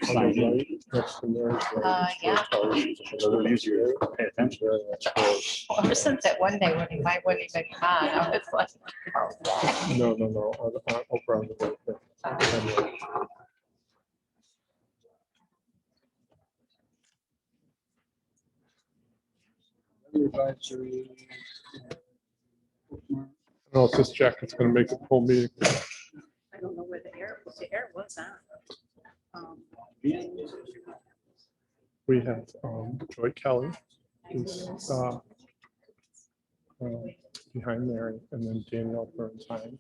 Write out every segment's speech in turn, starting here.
Sign in. Yeah. It'll use your pay attention. Well, ever since that one day when he might wouldn't even come on, I was like, oh, No. Oprah on the birthday. Advisory. No, it's this jacket's gonna make the whole meeting. I don't know where the air was on. We have Joy Kelly is behind Mary, and then Danielle Bernsheim.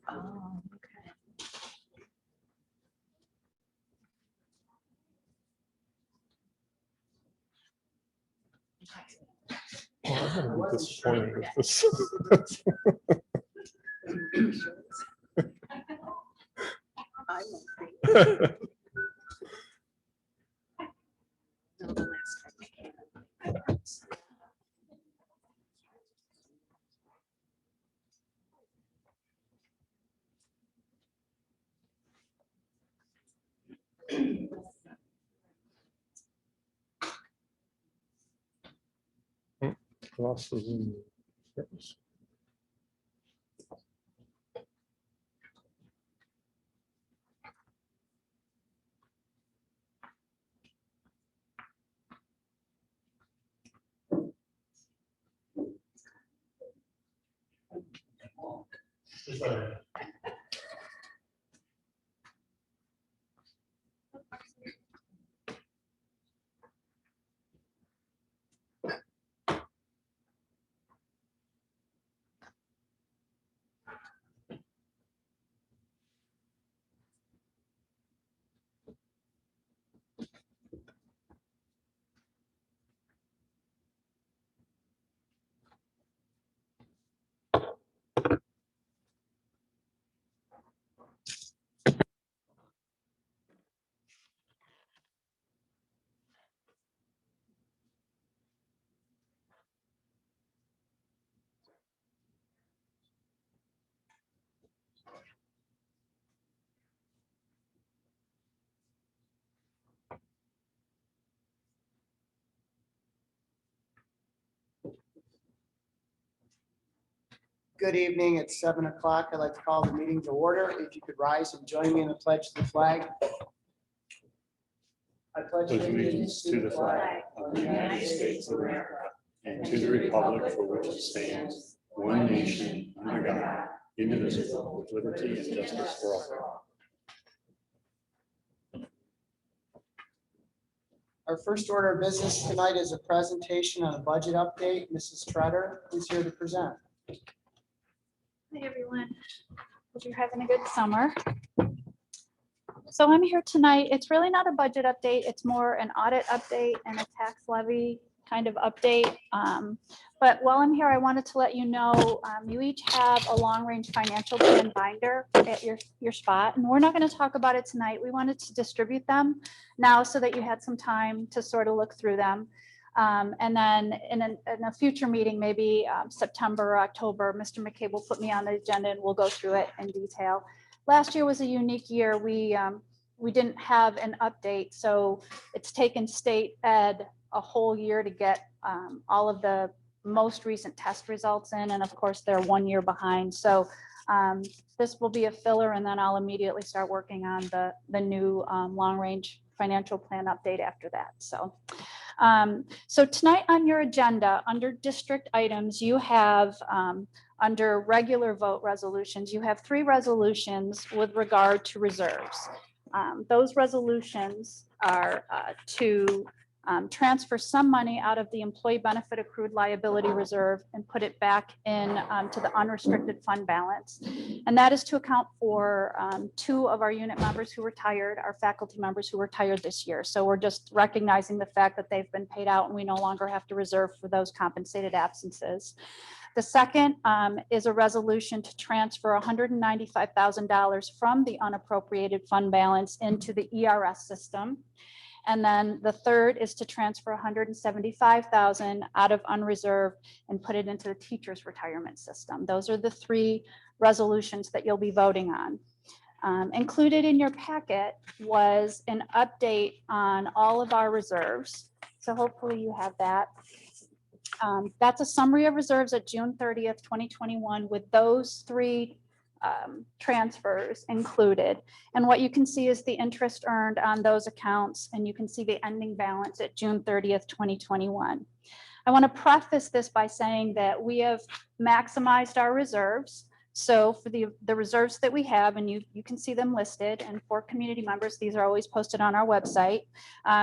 Oh, okay. Oh, I'm gonna be disappointed with this. I won't be. No, the last time I came. Ross is in the- Good evening. It's 7 o'clock. I'd like to call the meeting to order. If you could rise and join me in the pledge to the flag. I pledge Allegiance to the flag of the United States of America and to the republic for which it stands, one nation, under God, indivisible, with liberty and justice for all. Our first order of business tonight is a presentation on a budget update. Mrs. Treader is here to present. Hi, everyone. Hope you're having a good summer. So I'm here tonight. It's really not a budget update. It's more an audit update and a tax levy kind of update. But while I'm here, I wanted to let you know, you each have a long-range financial plan binder at your spot. And we're not going to talk about it tonight. We wanted to distribute them now so that you had some time to sort of look through them. And then in a future meeting, maybe September or October, Mr. McCabe will put me on the agenda and we'll go through it in detail. Last year was a unique year. We didn't have an update, so it's taken state ed a whole year to get all of the most recent test results in, and of course they're 1 year behind. So this will be a filler, and then I'll immediately start working on the new long-range financial plan update after that. So tonight on your agenda, under district items, you have under regular vote resolutions, you have 3 resolutions with regard to reserves. Those resolutions are to transfer some money out of the employee benefit accrued liability reserve and put it back in to the unrestricted fund balance. And that is to account for 2 of our unit members who retired, our faculty members who retired this year. So we're just recognizing the fact that they've been paid out and we no longer have to reserve for those compensated absences. The second is a resolution to transfer $195,000 from the unappropriated fund balance into the ERS system. And then the third is to transfer 175,000 out of unreserved and put it into the teacher's retirement system. Those are the three resolutions that you'll be voting on. Included in your packet was an update on all of our reserves. So hopefully you have that. That's a summary of reserves at June 30th, 2021 with those three transfers included. And what you can see is the interest earned on those accounts, and you can see the ending balance at June 30th, 2021. I want to preface this by saying that we have maximized our reserves. So for the reserves that we have, and you can see them listed, and for community members, these are always posted on our website.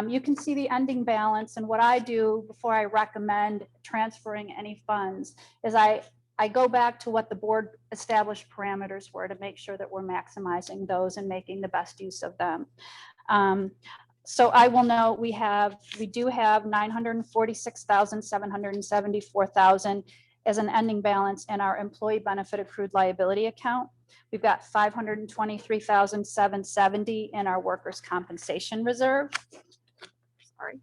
You can see the ending balance, and what I do before I recommend transferring any funds is I go back to what the board established parameters were to make sure that we're maximizing those and making the best use of them. So I will note we do have 946,774,000 as an ending balance in our employee benefit accrued liability account. We've got 523,770 in our workers' compensation reserve. Sorry.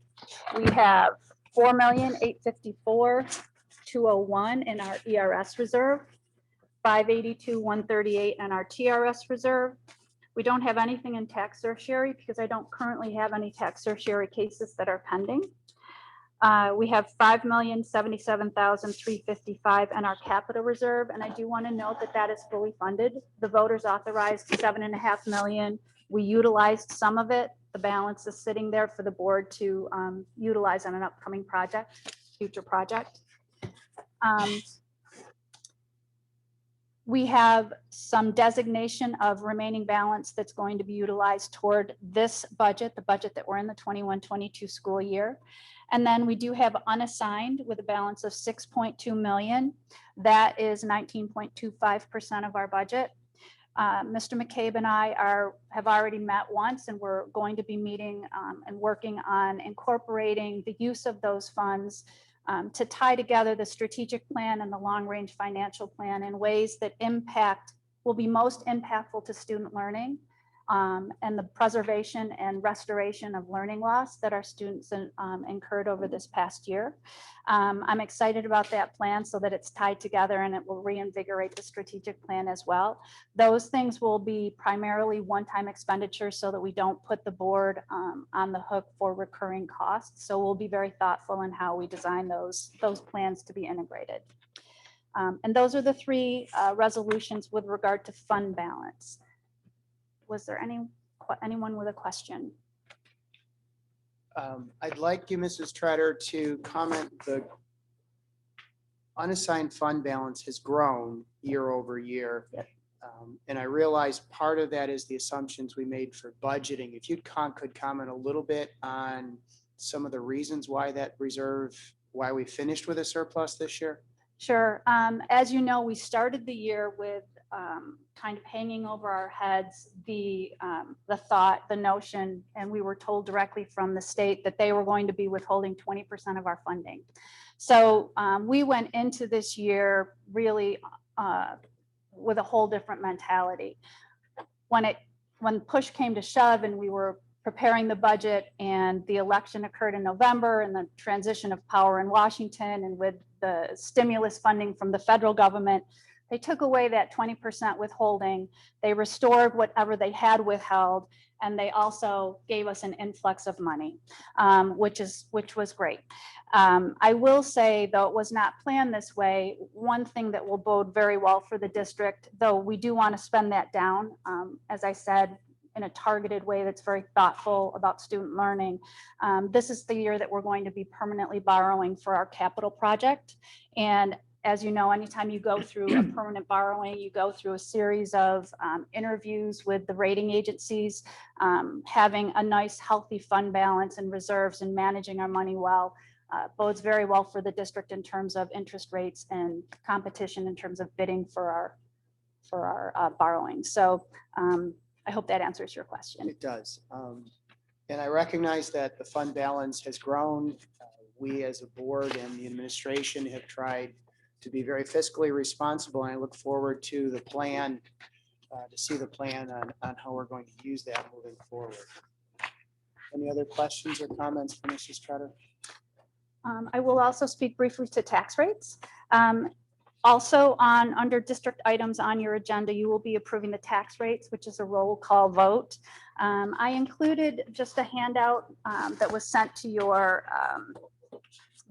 We have 4,854,201 in our ERS reserve, 582,138 in our TRS reserve. We don't have anything in tax certiorari because I don't currently have any tax certiorari cases that are pending. We have 5,077,355 in our capital reserve, and I do want to note that that is fully funded. The voters authorized $7.5 million. We utilized some of it. The balance is sitting there for the board to utilize on an upcoming project, future project. We have some designation of remaining balance that's going to be utilized toward this budget, the budget that we're in the 21-22 school year. And then we do have unassigned with a balance of 6.2 million. That is 19.25% of our budget. Mr. McCabe and I have already met once, and we're going to be meeting and working on incorporating the use of those funds to tie together the strategic plan and the long-range financial plan in ways that will be most impactful to student learning and the preservation and restoration of learning loss that our students incurred over this past year. I'm excited about that plan so that it's tied together and it will reinvigorate the strategic plan as well. Those things will be primarily one-time expenditures so that we don't put the board on the hook for recurring costs. So we'll be very thoughtful in how we design those plans to be integrated. And those are the three resolutions with regard to fund balance. Was there anyone with a question? I'd like you, Mrs. Treader, to comment. The unassigned fund balance has grown year over year. Yep. And I realize part of that is the assumptions we made for budgeting. If you could comment a little bit on some of the reasons why we finished with a surplus this year. Sure. As you know, we started the year with kind of hanging over our heads the thought, the notion, and we were told directly from the state that they were going to be withholding 20% of our funding. So we went into this year really with a whole different mentality. When push came to shove and we were preparing the budget and the election occurred in November and the transition of power in Washington, and with the stimulus funding from the federal government, they took away that 20% withholding. They restored whatever they had withheld, and they also gave us an influx of money, which was great. I will say, though it was not planned this way, one thing that will bode very well for the district, though we do want to spend that down, as I said, in a targeted way that's very thoughtful about student learning. This is the year that we're going to be permanently borrowing for our capital project. And as you know, anytime you go through a permanent borrowing, you go through a series of interviews with the rating agencies. Having a nice, healthy fund balance and reserves and managing our money well bodes very well for the district in terms of interest rates and competition in terms of bidding for our borrowing. So I hope that answers your question. It does. And I recognize that the fund balance has grown. We as a board and the administration have tried to be very fiscally responsible. And I look forward to the plan, to see the plan on how we're going to use that moving forward. Any other questions or comments for Mrs. Trotter? I will also speak briefly to tax rates. Also under district items on your agenda, you will be approving the tax rates, which is a roll call vote. I included just a handout that was sent to your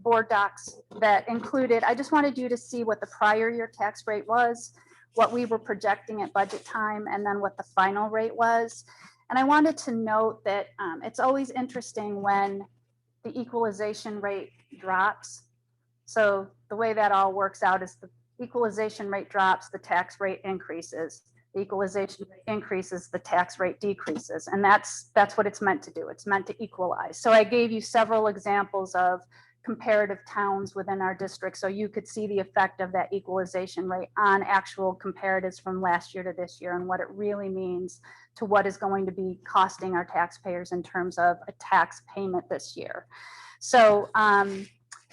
board docs that included, I just wanted you to see what the prior year tax rate was, what we were projecting at budget time, and then what the final rate was. And I wanted to note that it's always interesting when the equalization rate drops. So the way that all works out is the equalization rate drops, the tax rate increases. The equalization rate increases, the tax rate decreases. And that's what it's meant to do. It's meant to equalize. So I gave you several examples of comparative towns within our district, so you could see the effect of that equalization rate on actual comparatives from last year to this year and what it really means to what is going to be costing our taxpayers in terms of a tax payment this year. So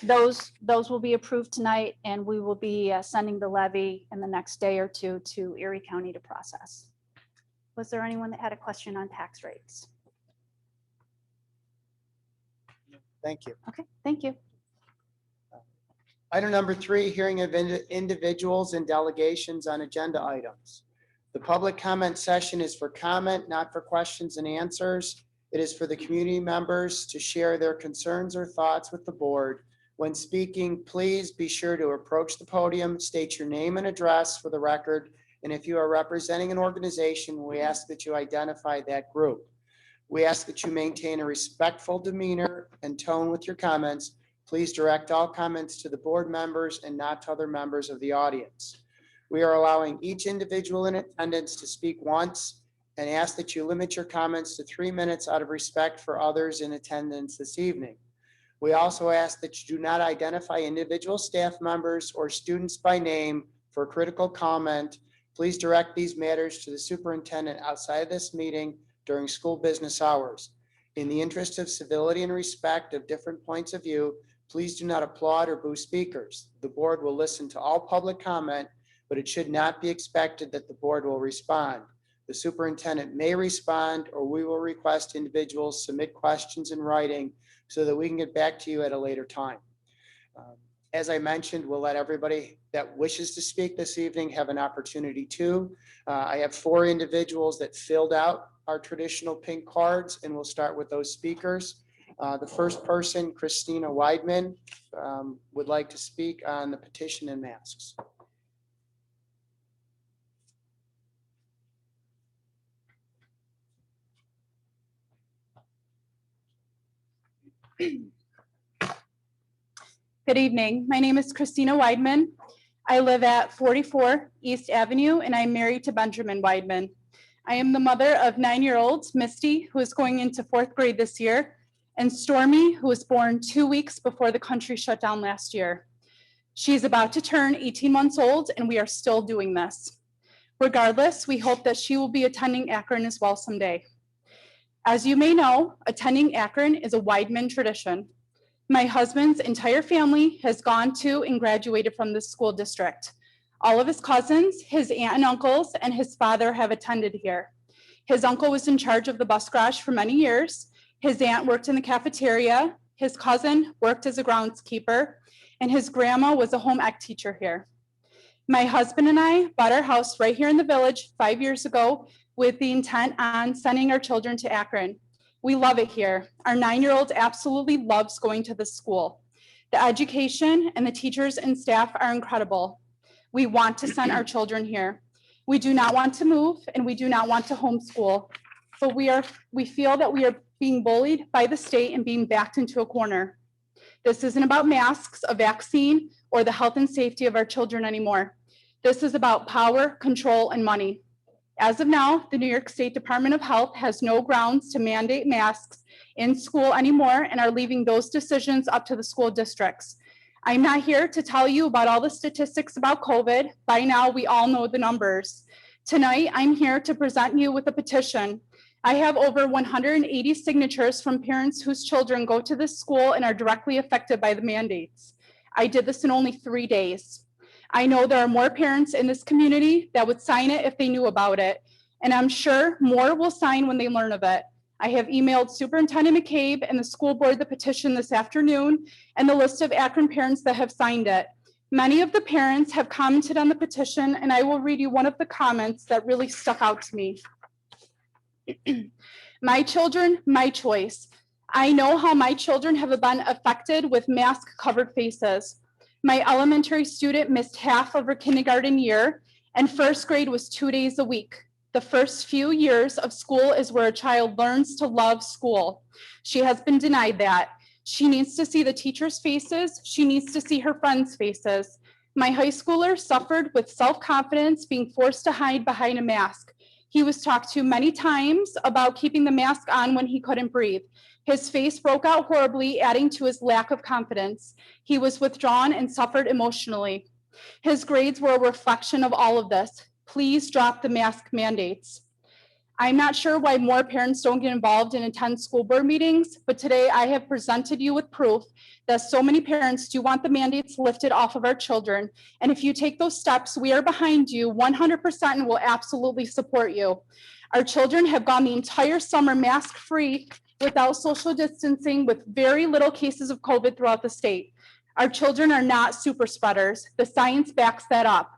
those will be approved tonight, and we will be sending the levy in the next day or two to Erie County to process. Was there anyone that had a question on tax rates? Thank you. Okay, thank you. Item number 3, hearing of individuals and delegations on agenda items. The public comment session is for comment, not for questions and answers. It is for the community members to share their concerns or thoughts with the board. When speaking, please be sure to approach the podium, state your name and address for the record. And if you are representing an organization, we ask that you identify that group. We ask that you maintain a respectful demeanor and tone with your comments. Please direct all comments to the board members and not to other members of the audience. We are allowing each individual in attendance to speak once and ask that you limit your comments to 3 minutes out of respect for others in attendance this evening. We also ask that you do not identify individual staff members or students by name for critical comment. Please direct these matters to the superintendent outside of this meeting during school business hours. In the interest of civility and respect of different points of view, please do not applaud or boo speakers. The board will listen to all public comment, but it should not be expected that the board will respond. The superintendent may respond, or we will request individuals submit questions in writing so that we can get back to you at a later time. As I mentioned, we'll let everybody that wishes to speak this evening have an opportunity to. I have 4 individuals that filled out our traditional pink cards, and we'll start with those speakers. The first person, Christina Weidman, would like to speak on the petition and masks. Good evening. My name is Christina Weidman. I live at 44 East Avenue, and I'm married to Benjamin Weidman. I am the mother of 9-year-olds, Misty, who is going into 4th grade this year, and Stormy, who was born 2 weeks before the country shut down last year. She is about to turn 18 months old, and we are still doing this. Regardless, we hope that she will be attending Akron as well someday. As you may know, attending Akron is a Weidman tradition. My husband's entire family has gone to and graduated from this school district. All of his cousins, his aunt and uncles, and his father have attended here. His uncle was in charge of the bus garage for many years. His aunt worked in the cafeteria. His cousin worked as a groundskeeper, and his grandma was a home ec teacher here. My husband and I bought our house right here in the village 5 years ago with the intent on sending our children to Akron. We love it here. Our 9-year-old absolutely loves going to this school. The education and the teachers and staff are incredible. We want to send our children here. We do not want to move, and we do not want to homeschool, but we feel that we are being bullied by the state and being backed into a corner. This isn't about masks, a vaccine, or the health and safety of our children anymore. This is about power, control, and money. As of now, the New York State Department of Health has no grounds to mandate masks in school anymore and are leaving those decisions up to the school districts. I'm not here to tell you about all the statistics about COVID. By now, we all know the numbers. Tonight, I'm here to present you with a petition. I have over 180 signatures from parents whose children go to this school and are directly affected by the mandates. I did this in only 3 days. I know there are more parents in this community that would sign it if they knew about it, and I'm sure more will sign when they learn of it. I have emailed Superintendent McCabe and the school board the petition this afternoon and the list of Akron parents that have signed it. Many of the parents have commented on the petition, and I will read you one of the comments that really stuck out to me. My children, my choice. I know how my children have been affected with mask-covered faces. My elementary student missed half of her kindergarten year, and first grade was 2 days a week. The first few years of school is where a child learns to love school. She has been denied that. She needs to see the teachers' faces. She needs to see her friends' faces. My high schooler suffered with self-confidence, being forced to hide behind a mask. He was talked to many times about keeping the mask on when he couldn't breathe. His face broke out horribly, adding to his lack of confidence. He was withdrawn and suffered emotionally. His grades were a reflection of all of this. Please drop the mask mandates. I'm not sure why more parents don't get involved and attend school board meetings, but today I have presented you with proof that so many parents do want the mandates lifted off of our children. And if you take those steps, we are behind you 100% and will absolutely support you. Our children have gone the entire summer mask-free without social distancing, with very little cases of COVID throughout the state. Our children are not super spreaders. The science backs that up.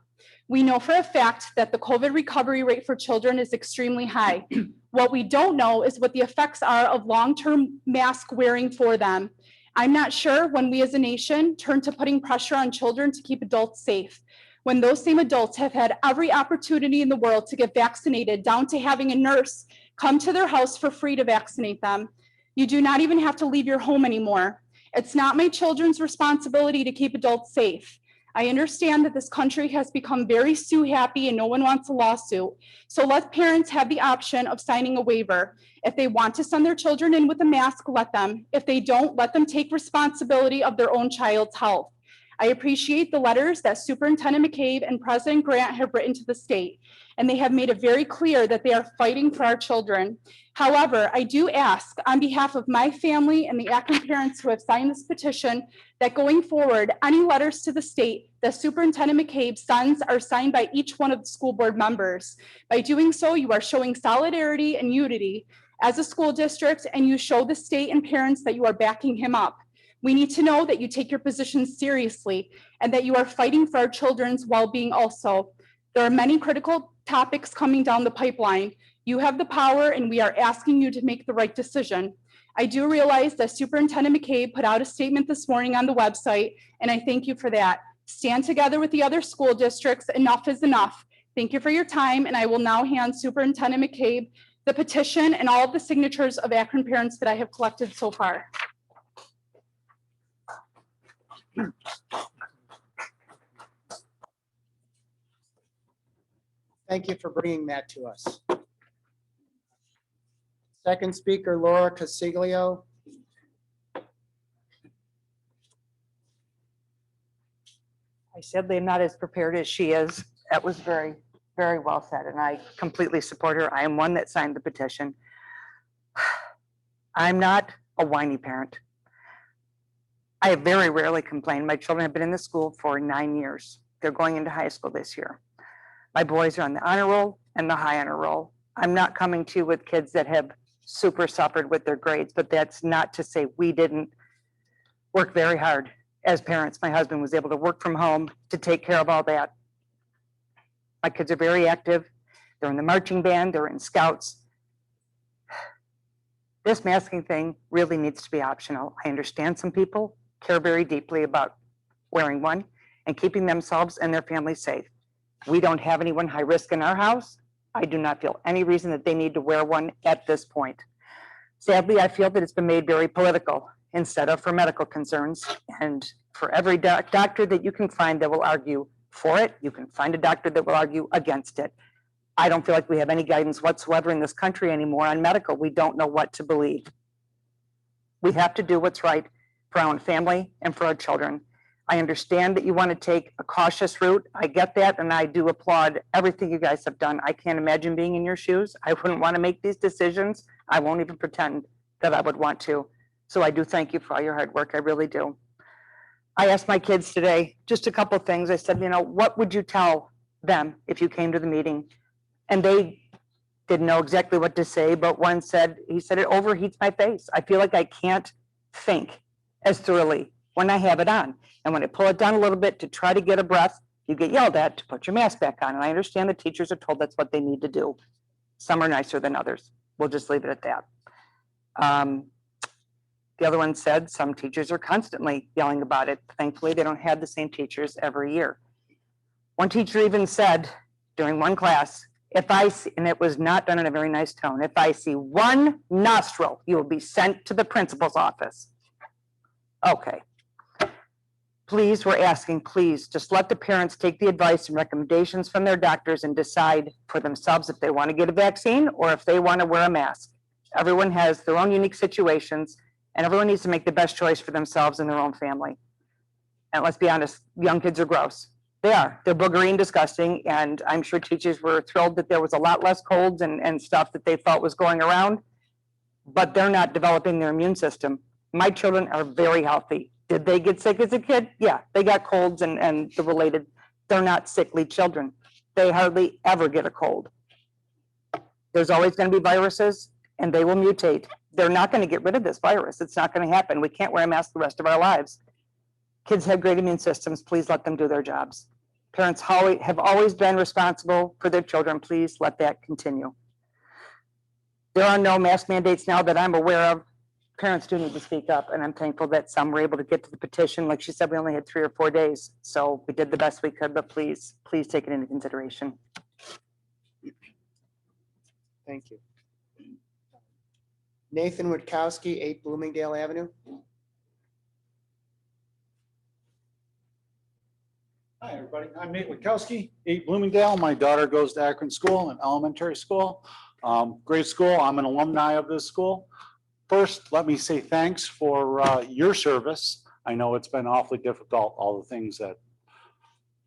We know for a fact that the COVID recovery rate for children is extremely high. What we don't know is what the effects are of long-term mask wearing for them. I'm not sure when we as a nation turn to putting pressure on children to keep adults safe, when those same adults have had every opportunity in the world to get vaccinated, down to having a nurse come to their house for free to vaccinate them. You do not even have to leave your home anymore. It's not my children's responsibility to keep adults safe. I understand that this country has become very Sue happy and no one wants a lawsuit. So let parents have the option of signing a waiver. If they want to send their children in with a mask, let them. If they don't, let them take responsibility of their own child's health. I appreciate the letters that Superintendent McCabe and President Grant have written to the state, and they have made it very clear that they are fighting for our children. However, I do ask on behalf of my family and the Akron parents who have signed this petition that going forward, any letters to the state that Superintendent McCabe sends are signed by each one of the school board members. By doing so, you are showing solidarity and unity as a school district, and you show the state and parents that you are backing him up. We need to know that you take your position seriously and that you are fighting for our children's well-being also. There are many critical topics coming down the pipeline. You have the power, and we are asking you to make the right decision. I do realize that Superintendent McCabe put out a statement this morning on the website, and I thank you for that. Stand together with the other school districts. Enough is enough. Thank you for your time, and I will now hand Superintendent McCabe the petition and all of the signatures of Akron parents that I have collected so far. Thank you for bringing that to us. Second speaker, Laura Casiglio. I sadly am not as prepared as she is. That was very, very well said, and I completely support her. I am one that signed the petition. I'm not a whiny parent. I have very rarely complained. My children have been in the school for 9 years. They're going into high school this year. My boys are on the honor roll and the high honor roll. I'm not coming to you with kids that have super suffered with their grades, but that's not to say we didn't work very hard as parents. My husband was able to work from home to take care of all that. My kids are very active. They're in the marching band, they're in scouts. This masking thing really needs to be optional. I understand some people care very deeply about wearing one and keeping themselves and their families safe. We don't have anyone high risk in our house. I do not feel any reason that they need to wear one at this point. Sadly, I feel that it's been made very political instead of for medical concerns. And for every doctor that you can find that will argue for it, you can find a doctor that will argue against it. I don't feel like we have any guidance whatsoever in this country anymore on medical. We don't know what to believe. We have to do what's right for our own family and for our children. I understand that you want to take a cautious route. I get that, and I do applaud everything you guys have done. I can't imagine being in your shoes. I wouldn't want to make these decisions. I won't even pretend that I would want to. So I do thank you for all your hard work. I really do. I asked my kids today just a couple of things. I said, you know, what would you tell them if you came to the meeting? And they didn't know exactly what to say, but one said, he said, it overheats my face. I feel like I can't think as thoroughly when I have it on. And when I pull it down a little bit to try to get a breath, you get yelled at to put your mask back on. And I understand the teachers are told that's what they need to do. Some are nicer than others. We'll just leave it at that. The other one said some teachers are constantly yelling about it. Thankfully, they don't have the same teachers every year. One teacher even said during one class, if I see, and it was not done in a very nice tone, if I see one nostril, you will be sent to the principal's office. Okay. Please, we're asking, please, just let the parents take the advice and recommendations from their doctors and decide for themselves if they want to get a vaccine or if they want to wear a mask. Everyone has their own unique situations, and everyone needs to make the best choice for themselves and their own family. And let's be honest, young kids are gross. They are. They're boogery and disgusting, and I'm sure teachers were thrilled that there was a lot less colds and stuff that they felt was going around, but they're not developing their immune system. My children are very healthy. Did they get sick as a kid? Yeah, they got colds and the related. They're not sickly children. They hardly ever get a cold. There's always going to be viruses, and they will mutate. They're not going to get rid of this virus. It's not going to happen. We can't wear a mask the rest of our lives. Kids have great immune systems. Please let them do their jobs. Parents have always been responsible for their children. Please let that continue. There are no mask mandates now that I'm aware of. Parents do need to speak up, and I'm thankful that some were able to get to the petition. Like she said, we only had 3 or 4 days, so we did the best we could, but please take it into consideration. Thank you. Nathan Witkowski, 8 Bloomingdale Avenue. Hi, everybody. I'm Nate Witkowski, 8 Bloomingdale. My daughter goes to Akron School, an elementary school. Great school. I'm an alumni of this school. First, let me say thanks for your service. I know it's been awfully difficult, all the things that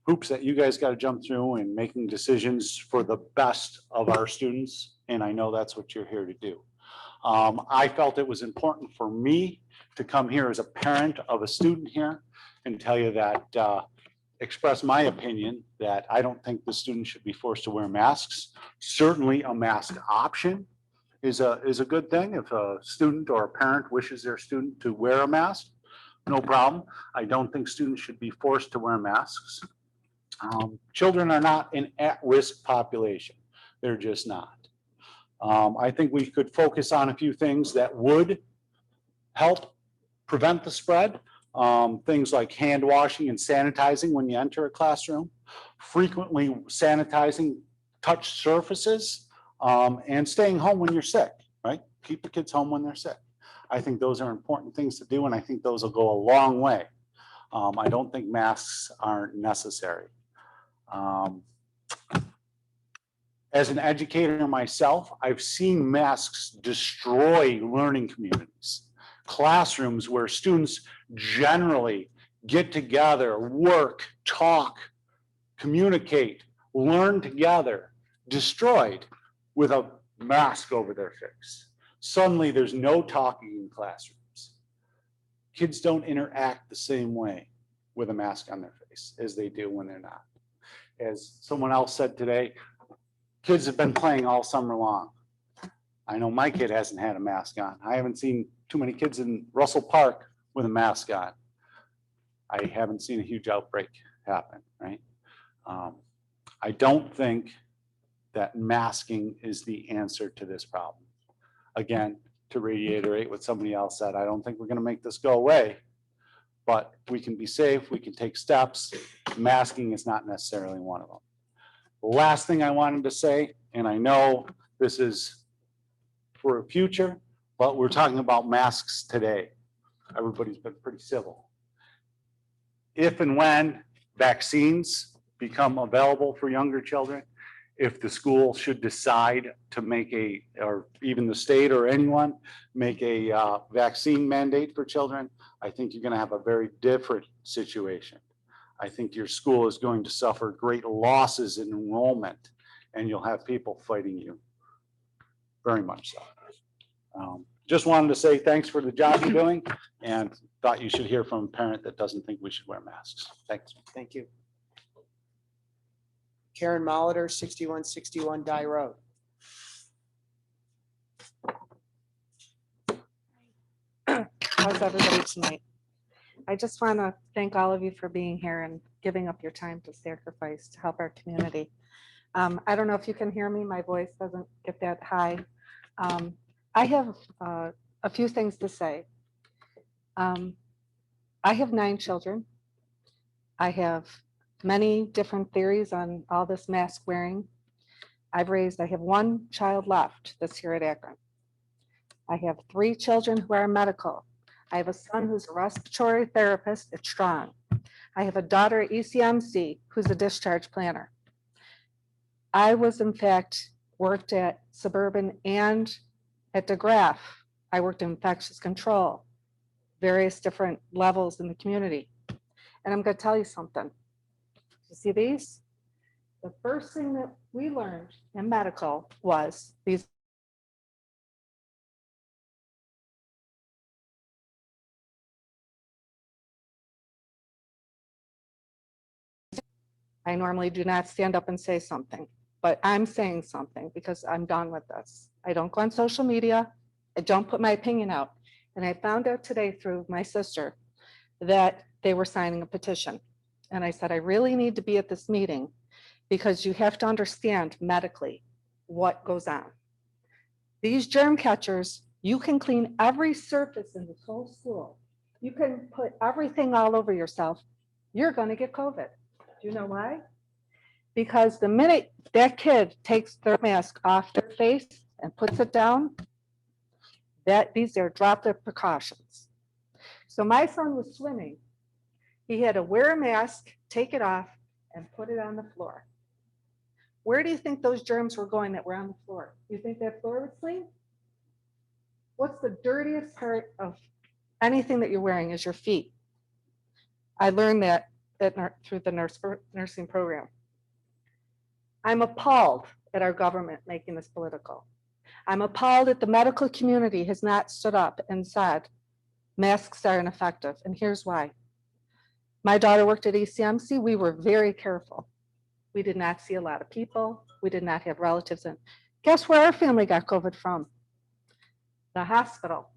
hoops that you guys got to jump through and making decisions for the best of our students. And I know that's what you're here to do. I felt it was important for me to come here as a parent of a student here and tell you that express my opinion that I don't think the student should be forced to wear masks. Certainly a mask option is a good thing. If a student or a parent wishes their student to wear a mask, no problem. I don't think students should be forced to wear masks. Children are not an at-risk population. They're just not. I think we could focus on a few things that would help prevent the spread. Things like hand washing and sanitizing when you enter a classroom, frequently sanitizing touch surfaces, and staying home when you're sick, right? Keep the kids home when they're sick. I think those are important things to do, and I think those will go a long way. I don't think masks aren't necessary. As an educator myself, I've seen masks destroy learning communities. Classrooms where students generally get together, work, talk, communicate, learn together, destroyed with a mask over their face. Suddenly there's no talking in classrooms. Kids don't interact the same way with a mask on their face as they do when they're not. As someone else said today, kids have been playing all summer long. I know my kid hasn't had a mask on. I haven't seen too many kids in Russell Park with a mask on. I haven't seen a huge outbreak happen, right? I don't think that masking is the answer to this problem. Again, to reiterate what somebody else said, I don't think we're going to make this go away, but we can be safe, we can take steps. Masking is not necessarily one of them. The last thing I wanted to say, and I know this is for a future, but we're talking about masks today. Everybody's been pretty civil. If and when vaccines become available for younger children, if the school should decide to make or even the state or anyone, make a vaccine mandate for children, I think you're going to have a very different situation. I think your school is going to suffer great losses in enrollment, and you'll have people fighting you. Very much so. Just wanted to say thanks for the job you're doing, and thought you should hear from a parent that doesn't think we should wear masks. Thanks. Thank you. Karen Molitor, 6161 Dye Road. How's everybody tonight? I just want to thank all of you for being here and giving up your time to sacrifice to help our community. I don't know if you can hear me. My voice doesn't get that high. I have a few things to say. I have 9 children. I have many different theories on all this mask wearing. I have 1 child left that's here at Akron. I have 3 children who are medical. I have a son who's a respiratory therapist at Strong. I have a daughter at ECMC who's a discharge planner. I was in fact worked at Suburban and at DeGraff. I worked in infectious control, various different levels in the community. And I'm going to tell you something. You see these? The first thing that we learned in medical was these. I normally do not stand up and say something, but I'm saying something because I'm done with this. I don't go on social media. I don't put my opinion out. And I found out today through my sister that they were signing a petition. And I said, I really need to be at this meeting because you have to understand medically what goes on. These germ catchers, you can clean every surface in this whole school. You can put everything all over yourself. You're going to get COVID. Do you know why? Because the minute that kid takes their mask off their face and puts it down, these are droplet precautions. So my son was swimming. He had to wear a mask, take it off, and put it on the floor. Where do you think those germs were going that were on the floor? You think that floor was clean? What's the dirtiest part of anything that you're wearing is your feet. I learned that through the nursing program. I'm appalled at our government making this political. I'm appalled that the medical community has not stood up and said masks are ineffective, and here's why. My daughter worked at ECMC. We were very careful. We did not see a lot of people. We did not have relatives in. Guess where our family got COVID from? The hospital.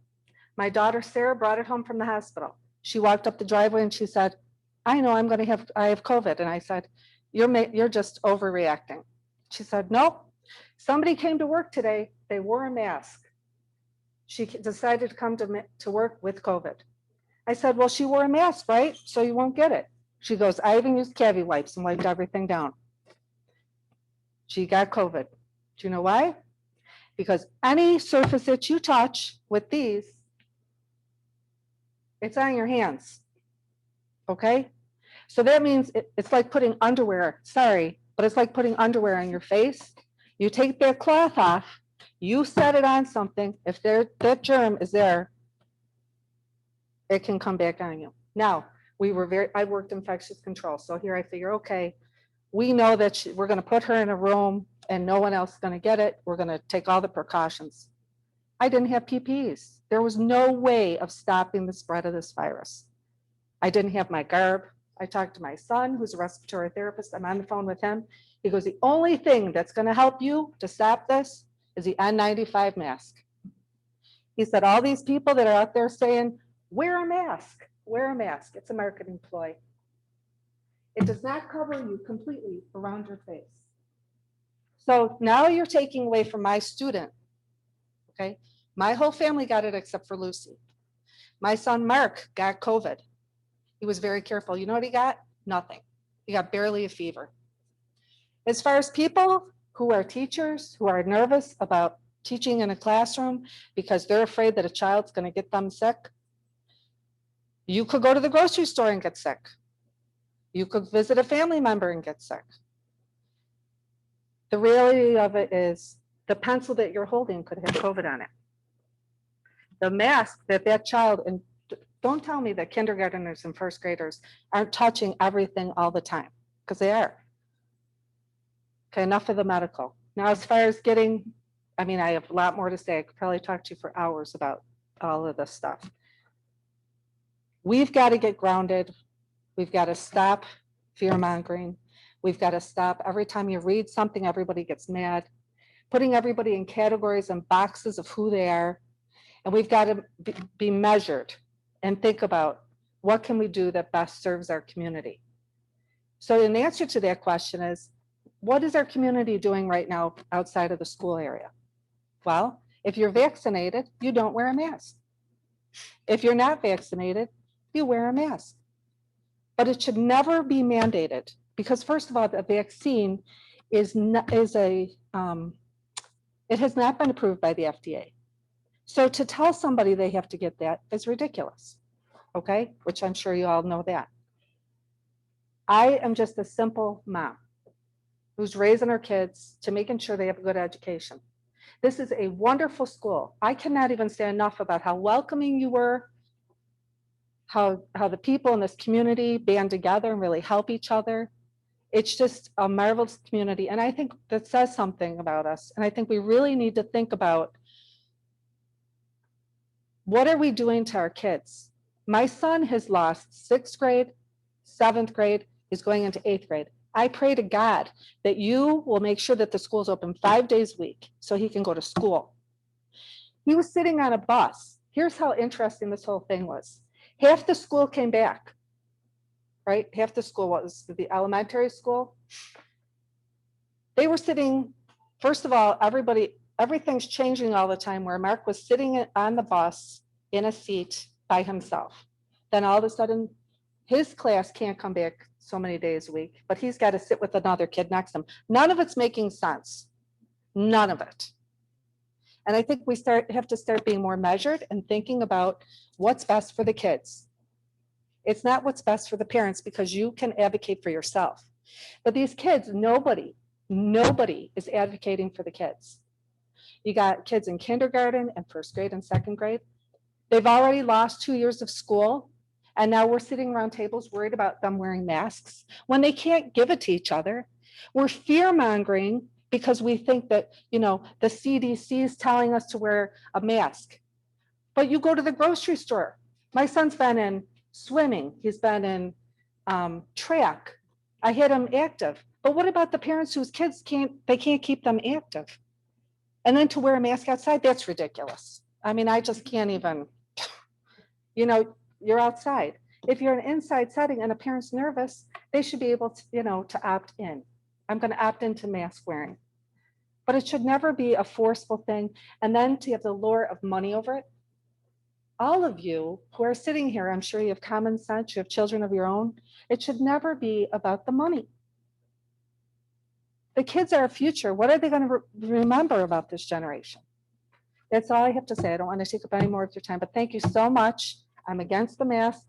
My daughter Sarah brought it home from the hospital. She walked up the driveway and she said, I know I have COVID. And I said, you're just overreacting. She said, nope. Somebody came to work today. They wore a mask. She decided to come to work with COVID. I said, well, she wore a mask, right? So you won't get it. She goes, I even used cavi wipes and wiped everything down. She got COVID. Do you know why? Because any surface that you touch with these, it's on your hands. Okay? So that means it's like putting underwear, sorry, but it's like putting underwear on your face. You take that cloth off, you set it on something. If that germ is there, it can come back on you. Now, I worked infectious control. So here I figure, okay, we know that we're going to put her in a room and no one else is going to get it. We're going to take all the precautions. I didn't have PPEs. There was no way of stopping the spread of this virus. I didn't have my garb. I talked to my son, who's a respiratory therapist. I'm on the phone with him. He goes, the only thing that's going to help you to stop this is the N95 mask. He said, all these people that are out there saying, wear a mask, wear a mask. It's a marketing ploy. It does not cover you completely around your face. So now you're taking away from my student. Okay. My whole family got it except for Lucy. My son, Mark, got COVID. He was very careful. You know what he got? Nothing. He got barely a fever. As far as people who are teachers, who are nervous about teaching in a classroom because they're afraid that a child's going to get them sick, you could go to the grocery store and get sick. You could visit a family member and get sick. The reality of it is the pencil that you're holding could have COVID on it. The mask that child, and don't tell me that kindergartners and first graders aren't touching everything all the time, because they are. Okay, enough of the medical. Now, as far as I have a lot more to say. I could probably talk to you for hours about all of this stuff. We've got to get grounded. We've got to stop fear mongering. We've got to stop. Every time you read something, everybody gets mad, putting everybody in categories and boxes of who they are. And we've got to be measured. and think about what can we do that best serves our community. So an answer to that question is, what is our community doing right now outside of the school area? Well, if you're vaccinated, you don't wear a mask. If you're not vaccinated, you wear a mask. But it should never be mandated, because first of all, the vaccine it has not been approved by the FDA. So to tell somebody they have to get that is ridiculous, okay? Which I'm sure you all know that. I am just a simple mom who's raising her kids to making sure they have a good education. This is a wonderful school. I cannot even say enough about how welcoming you were, how the people in this community band together and really help each other. It's just a marvelous community. And I think that says something about us. And I think we really need to think about, what are we doing to our kids? My son has lost 6th grade, 7th grade, he's going into 8th grade. I pray to God that you will make sure that the school's open 5 days a week so he can go to school. He was sitting on a bus. Here's how interesting this whole thing was. Half the school came back, right? Half the school was the elementary school. They were sitting, first of all, everything's changing all the time, where Mark was sitting on the bus in a seat by himself. Then all of a sudden, his class can't come back so many days a week, but he's got to sit with another kid next to him. None of it's making sense. None of it. And I think we have to start being more measured and thinking about what's best for the kids. It's not what's best for the parents, because you can advocate for yourself. But these kids, nobody is advocating for the kids. You got kids in kindergarten and 1st grade and 2nd grade. They've already lost 2 years of school. And now we're sitting around tables worried about them wearing masks when they can't give it to each other. We're fear mongering because we think that, the CDC is telling us to wear a mask. But you go to the grocery store. My son's been in swimming. He's been in track. I had him active. But what about the parents whose kids can't keep them active? And then to wear a mask outside, that's ridiculous. I mean, I just can't even, you're outside. If you're in an inside setting and a parent's nervous, they should be able to, to opt in. I'm going to opt into mask wearing. But it should never be a forceful thing. And then to have the lure of money over it. All of you who are sitting here, I'm sure you have common sense, you have children of your own. It should never be about the money. The kids are our future. What are they going to remember about this generation? That's all I have to say. I don't want to take up any more of your time, but thank you so much. I'm against the masks,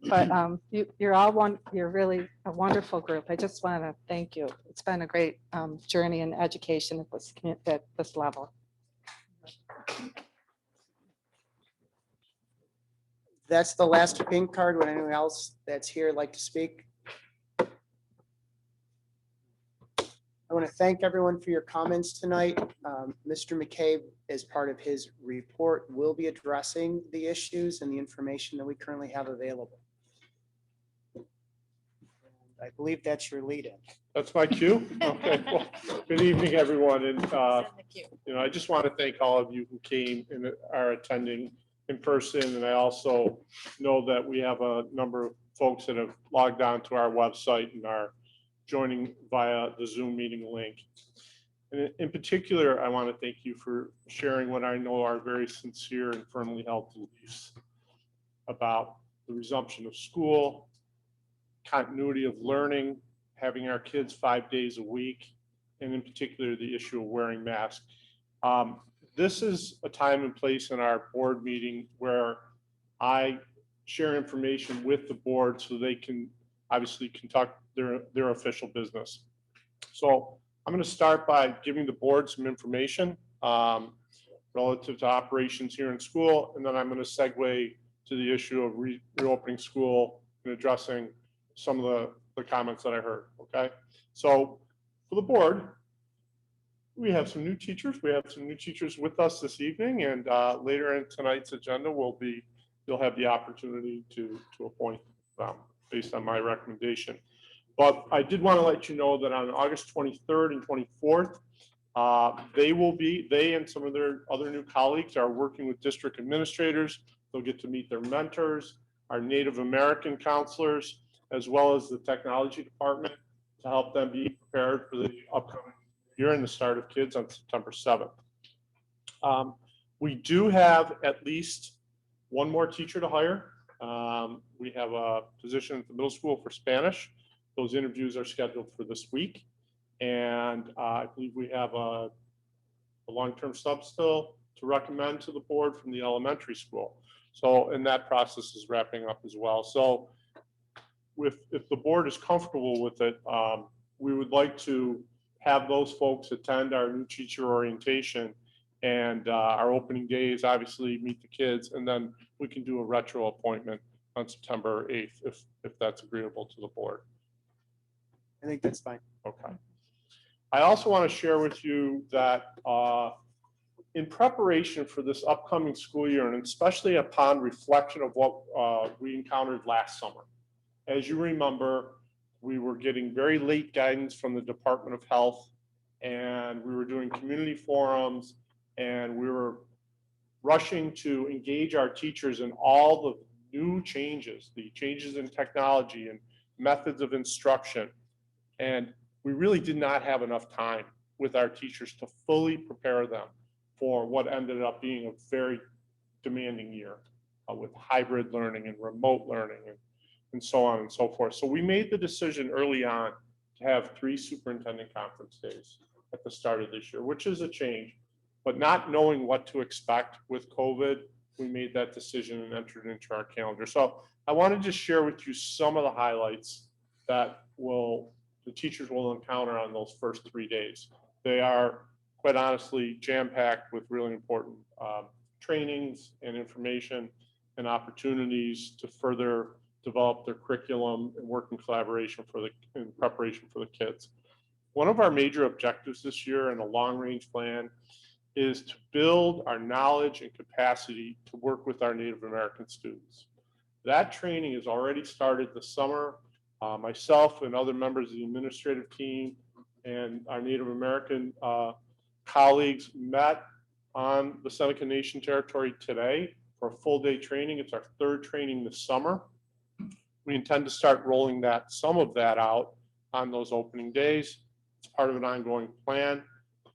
but you're really a wonderful group. I just want to thank you. It's been a great journey in education at this level. That's the last pink card. Would anyone else that's here like to speak? I want to thank everyone for your comments tonight. Mr. McCabe, as part of his report, will be addressing the issues and the information that we currently have available. I believe that's your lead-in. That's my cue. Okay. Well, good evening, everyone. And, I just want to thank all of you who came and are attending in person. And I also know that we have a number of folks that have logged on to our website and are joining via the Zoom meeting link. And in particular, I want to thank you for sharing what I know are very sincere and firmly held beliefs about the resumption of school, continuity of learning, having our kids 5 days a week, and in particular, the issue of wearing masks. This is a time and place in our board meeting where I share information with the board so they can obviously conduct their official business. So I'm going to start by giving the board some information relative to operations here in school, and then I'm going to segue to the issue of reopening school and addressing some of the comments that I heard. Okay, so for the board, we have some new teachers. We have some new teachers with us this evening, and later in tonight's agenda, you'll have the opportunity to appoint them based on my recommendation. But I did want to let you know that on August 23rd and 24th, they and some of their other new colleagues are working with district administrators They'll get to meet their mentors, our Native American counselors, as well as the technology department to help them be prepared for the upcoming year and the start of kids on September 7th. We do have at least one more teacher to hire. We have a position at the middle school for Spanish. Those interviews are scheduled for this week. And I believe we have a long-term sub still to recommend to the board from the elementary school. So, and that process is wrapping up as well. So if the board is comfortable with it, we would like to have those folks attend our new teacher orientation and our opening days, obviously meet the kids, and then we can do a retro appointment on September 8th if that's agreeable to the board. I think that's fine. Okay. I also want to share with you that in preparation for this upcoming school year, and especially upon reflection of what we encountered last summer, as you remember, we were getting very late guidance from the Department of Health, and we were doing community forums, and we were rushing to engage our teachers in all the new changes, the changes in technology and methods of instruction. And we really did not have enough time with our teachers to fully prepare them for what ended up being a very demanding year with hybrid learning and remote learning and so on and so forth. So we made the decision early on to have 3 superintendent conference days at the start of this year, which is a change, but not knowing what to expect with COVID, we made that decision and entered into our calendar. So I wanted to share with you some of the highlights that the teachers will encounter on those first 3 days. They are, quite honestly, jam-packed with really important trainings and information and opportunities to further develop their curriculum and work in collaboration in preparation for the kids. One of our major objectives this year in a long-range plan is to build our knowledge and capacity to work with our Native American students. That training has already started this summer. Myself and other members of the administrative team and our Native American colleagues met on the Seneca Nation territory today for a full day training. It's our 3rd training this summer. We intend to start rolling some of that out on those opening days. It's part of an ongoing plan.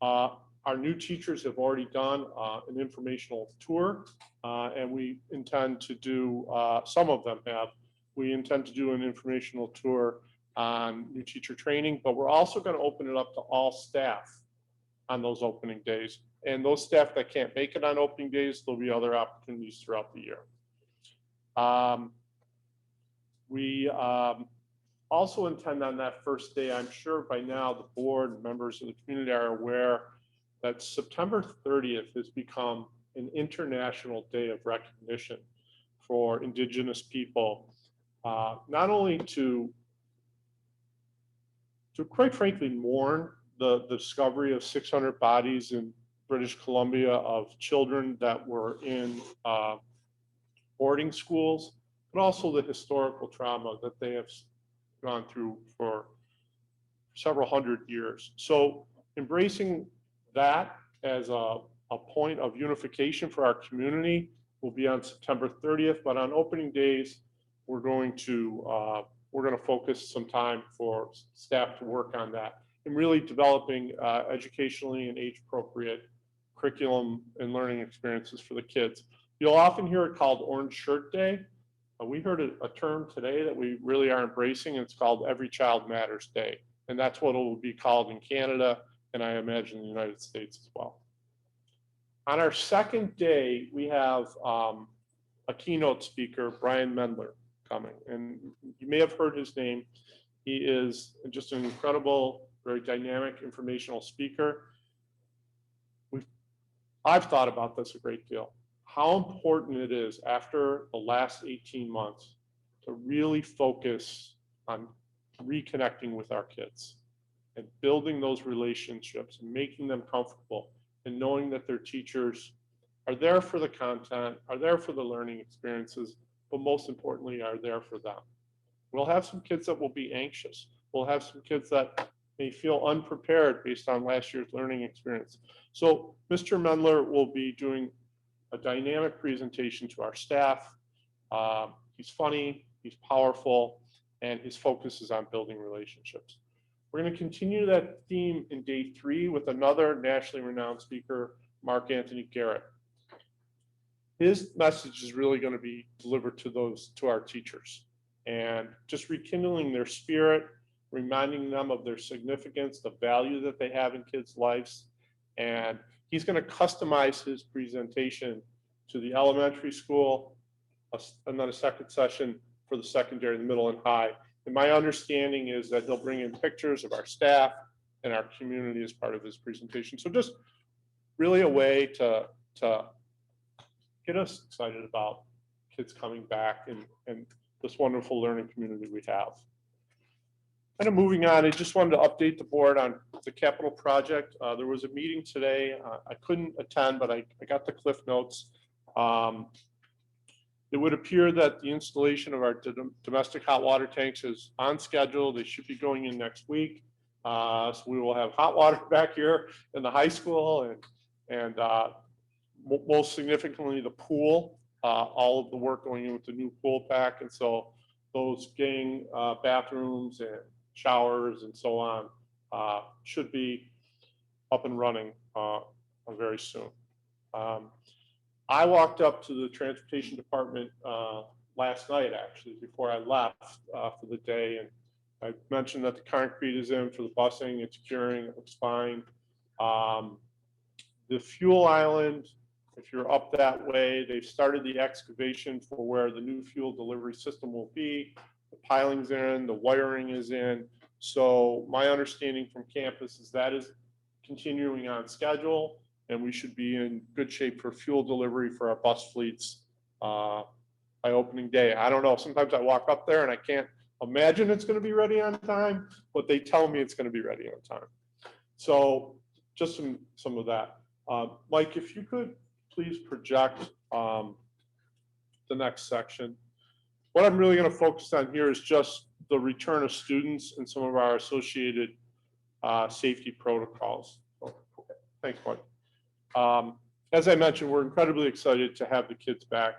Our new teachers have already done an informational tour, and we intend to do, some of them have, we intend to do an informational tour on new teacher training, but we're also going to open it up to all staff on those opening days. And those staff that can't make it on opening days, there'll be other opportunities throughout the year. We also intend on that first day, I'm sure by now the board and members of the community are aware that September 30th has become an international day of recognition for Indigenous people, not only to quite frankly mourn the discovery of 600 bodies in British Columbia of children that were in boarding schools, but also the historical trauma that they have gone through for several hundred years. So embracing that as a point of unification for our community will be on September 30th, but on opening days, we're going to focus some time for staff to work on that and really developing educationally and age-appropriate curriculum and learning experiences for the kids. You'll often hear it called Orange Shirt Day. We heard a term today that we really are embracing, and it's called Every Child Matters Day. And that's what it will be called in Canada, and I imagine the United States as well. On our second day, we have a keynote speaker, Brian Mendler, coming. And you may have heard his name. He is just an incredible, very dynamic informational speaker. I've thought about this a great deal. How important it is after the last 18 months to really focus on reconnecting with our kids and building those relationships and making them comfortable and knowing that their teachers are there for the content, are there for the learning experiences, but most importantly, are there for them. We'll have some kids that will be anxious. We'll have some kids that may feel unprepared based on last year's learning experience. So Mr. Mendler will be doing a dynamic presentation to our staff. He's funny, he's powerful, and his focus is on building relationships. We're going to continue that theme in day 3 with another nationally renowned speaker, Mark Anthony Garrett. His message is really going to be delivered to our teachers, and just rekindling their spirit, reminding them of their significance, the value that they have in kids' lives. And he's going to customize his presentation to the elementary school, and then a second session for the secondary, the middle, and high. And my understanding is that he'll bring in pictures of our staff and our community as part of his presentation. So just really a way to get us excited about kids coming back and this wonderful learning community we have. Kind of moving on, I just wanted to update the board on the capital project. There was a meeting today. I couldn't attend, but I got the cliff notes. It would appear that the installation of our domestic hot water tanks is on schedule. They should be going in next week. So we will have hot water back here in the high school, and most significantly the pool, all of the work going in with the new pool pack. And so those gang bathrooms and showers and so on should be up and running very soon. I walked up to the transportation department last night, actually, before I left for the day, and I mentioned that the concrete is in for the busing, it's curing, it looks fine. The fuel island, if you're up that way, they've started the excavation for where the new fuel delivery system will be. The piling's in, the wiring is in. So my understanding from campus is that is continuing on schedule, and we should be in good shape for fuel delivery for our bus fleets by opening day. I don't know, sometimes I walk up there and I can't imagine it's gonna be ready on time, but they tell me it's gonna be ready on time. So just some of that. Mike, if you could please project the next section. What I'm really gonna focus on here is just the return of students and some of our associated safety protocols. Okay. Thanks, Mike. As I mentioned, we're incredibly excited to have the kids back.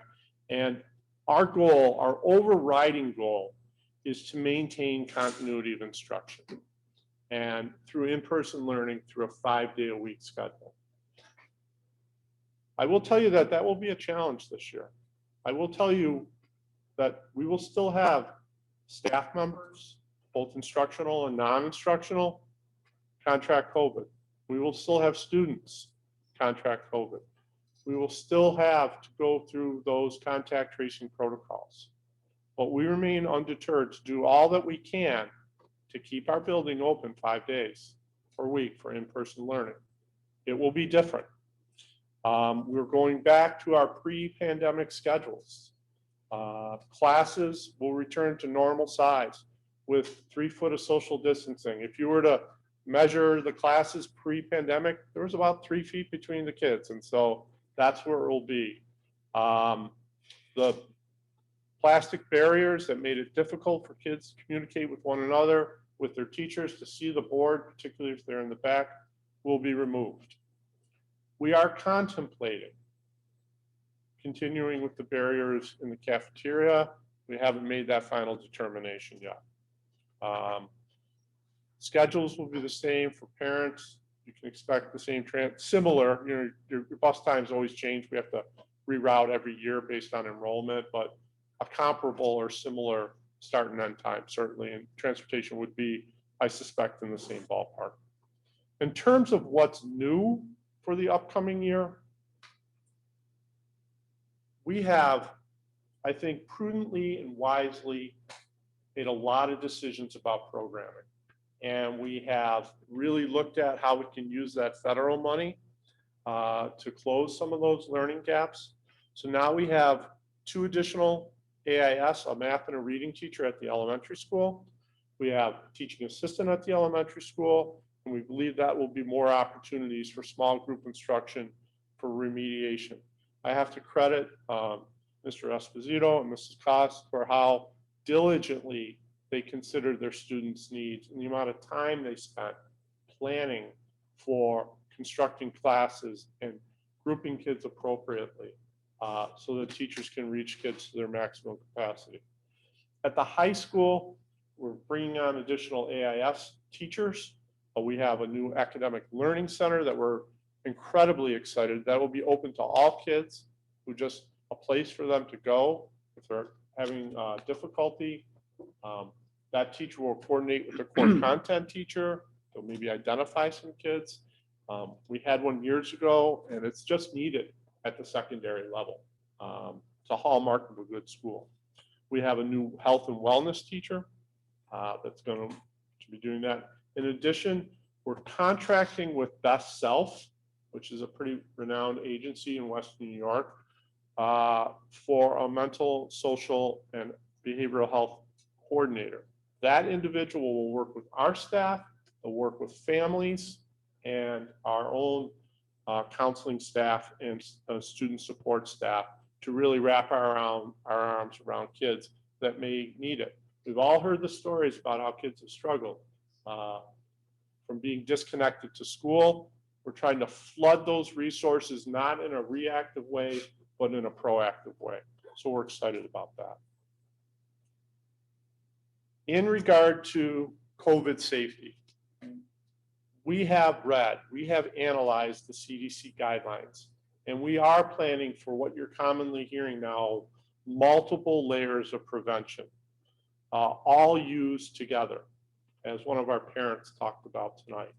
And our goal, our overriding goal, is to maintain continuity of instruction and through in-person learning through a 5-day-a-week schedule. I will tell you that that will be a challenge this year. I will tell you that we will still have staff members, both instructional and non-instructional, contract COVID. We will still have students contract COVID. We will still have to go through those contact tracing protocols. But we remain undeterred to do all that we can to keep our building open 5 days per week for in-person learning. It will be different. We're going back to our pre-pandemic schedules. Classes will return to normal size with 3 foot of social distancing. If you were to measure the classes pre-pandemic, there was about 3 feet between the kids. And so that's where it will be. The plastic barriers that made it difficult for kids to communicate with one another, with their teachers, to see the board, particularly if they're in the back, will be removed. We are contemplating continuing with the barriers in the cafeteria. We haven't made that final determination yet. Schedules will be the same for parents. You can expect the same similar, you know, your bus times always change. We have to reroute every year based on enrollment, but a comparable or similar start and end time, certainly, and transportation would be, I suspect, in the same ballpark. In terms of what's new for the upcoming year, we have, I think, prudently and wisely made a lot of decisions about programming. And we have really looked at how we can use that federal money to close some of those learning gaps. So now we have 2 additional AIS, a math and a reading teacher at the elementary school. We have a teaching assistant at the elementary school, and we believe that will be more opportunities for small group instruction for remediation. I have to credit Mr. Esposito and Mrs. Koss for how diligently they considered their students' needs and the amount of time they spent planning for constructing classes and grouping kids appropriately. so that teachers can reach kids to their maximum capacity. At the high school, we're bringing on additional AIS teachers. We have a new academic learning center that we're incredibly excited. That will be open to all kids, who just a place for them to go if they're having difficulty. That teacher will coordinate with the core content teacher. They'll maybe identify some kids. We had one years ago, and it's just needed at the secondary level. It's a hallmark of a good school. We have a new health and wellness teacher that's going to be doing that. In addition, we're contracting with Best Self, which is a pretty renowned agency in Western New York, for a mental, social, and behavioral health coordinator. That individual will work with our staff, they'll work with families, and our own counseling staff and student support staff to really wrap our arms around kids that may need it. We've all heard the stories about how kids have struggled from being disconnected to school. We're trying to flood those resources, not in a reactive way, but in a proactive way. So we're excited about that. In regard to COVID safety, we have analyzed the CDC guidelines, and we are planning for what you're commonly hearing now, multiple layers of prevention, all used together, as one of our parents talked about tonight.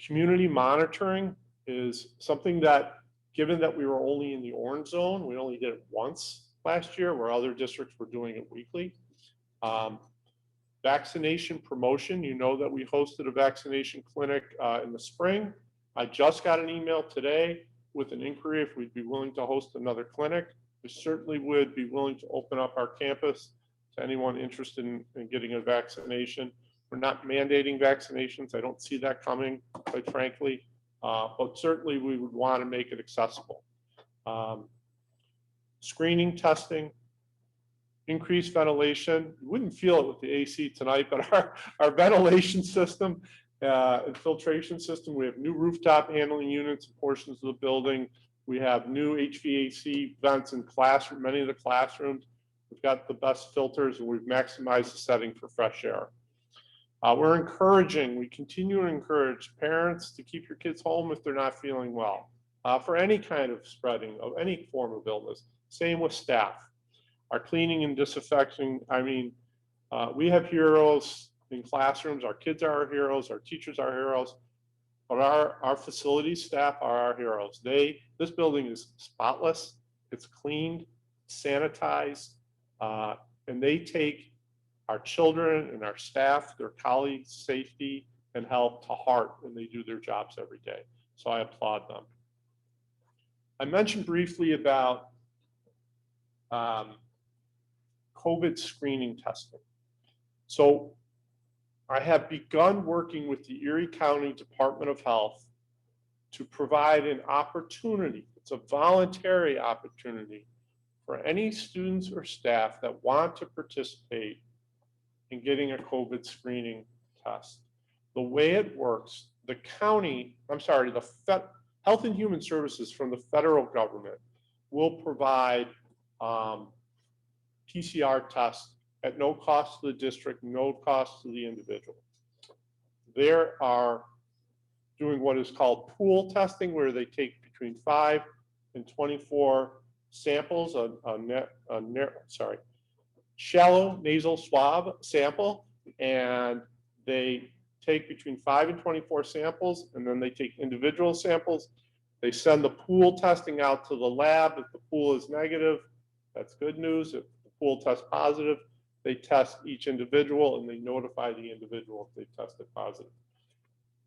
Community monitoring is something that, given that we were only in the orange zone, we only did it once last year, where other districts were doing it weekly. Vaccination promotion, you know that we hosted a vaccination clinic in the spring. I just got an email today with an inquiry if we'd be willing to host another clinic. We certainly would be willing to open up our campus to anyone interested in getting a vaccination. We're not mandating vaccinations. I don't see that coming, quite frankly, but certainly we would want to make it accessible. Screening, testing, increased ventilation. You wouldn't feel it with the AC tonight, but our ventilation system and filtration system, we have new rooftop handling units in portions of the building. We have new HVAC vents in many of the classrooms. We've got the best filters, and we've maximized the setting for fresh air. We continue to encourage parents to keep your kids home if they're not feeling well, for any kind of spreading of any form of illness. Same with staff. Our cleaning and disinfecting, we have heroes in classrooms. Our kids are our heroes, our teachers are heroes, but our facility staff are our heroes. This building is spotless, it's cleaned, sanitized, and they take our children and our staff, their colleagues' safety and health to heart when they do their jobs every day. So I applaud them. I mentioned briefly about COVID screening testing. So I have begun working with the Erie County Department of Health to provide an opportunity. It's a voluntary opportunity for any students or staff that want to participate in getting a COVID screening test. The way it works, the Health and Human Services from the federal government will provide PCR tests at no cost to the district, no cost to the individual. They are doing what is called pool testing, where they take between 5 and 24 samples, shallow nasal swab sample, and they take between 5 and 24 samples, and then they take individual samples. They send the pool testing out to the lab. If the pool is negative, that's good news. If the pool tests positive, they test each individual and they notify the individual if they tested positive.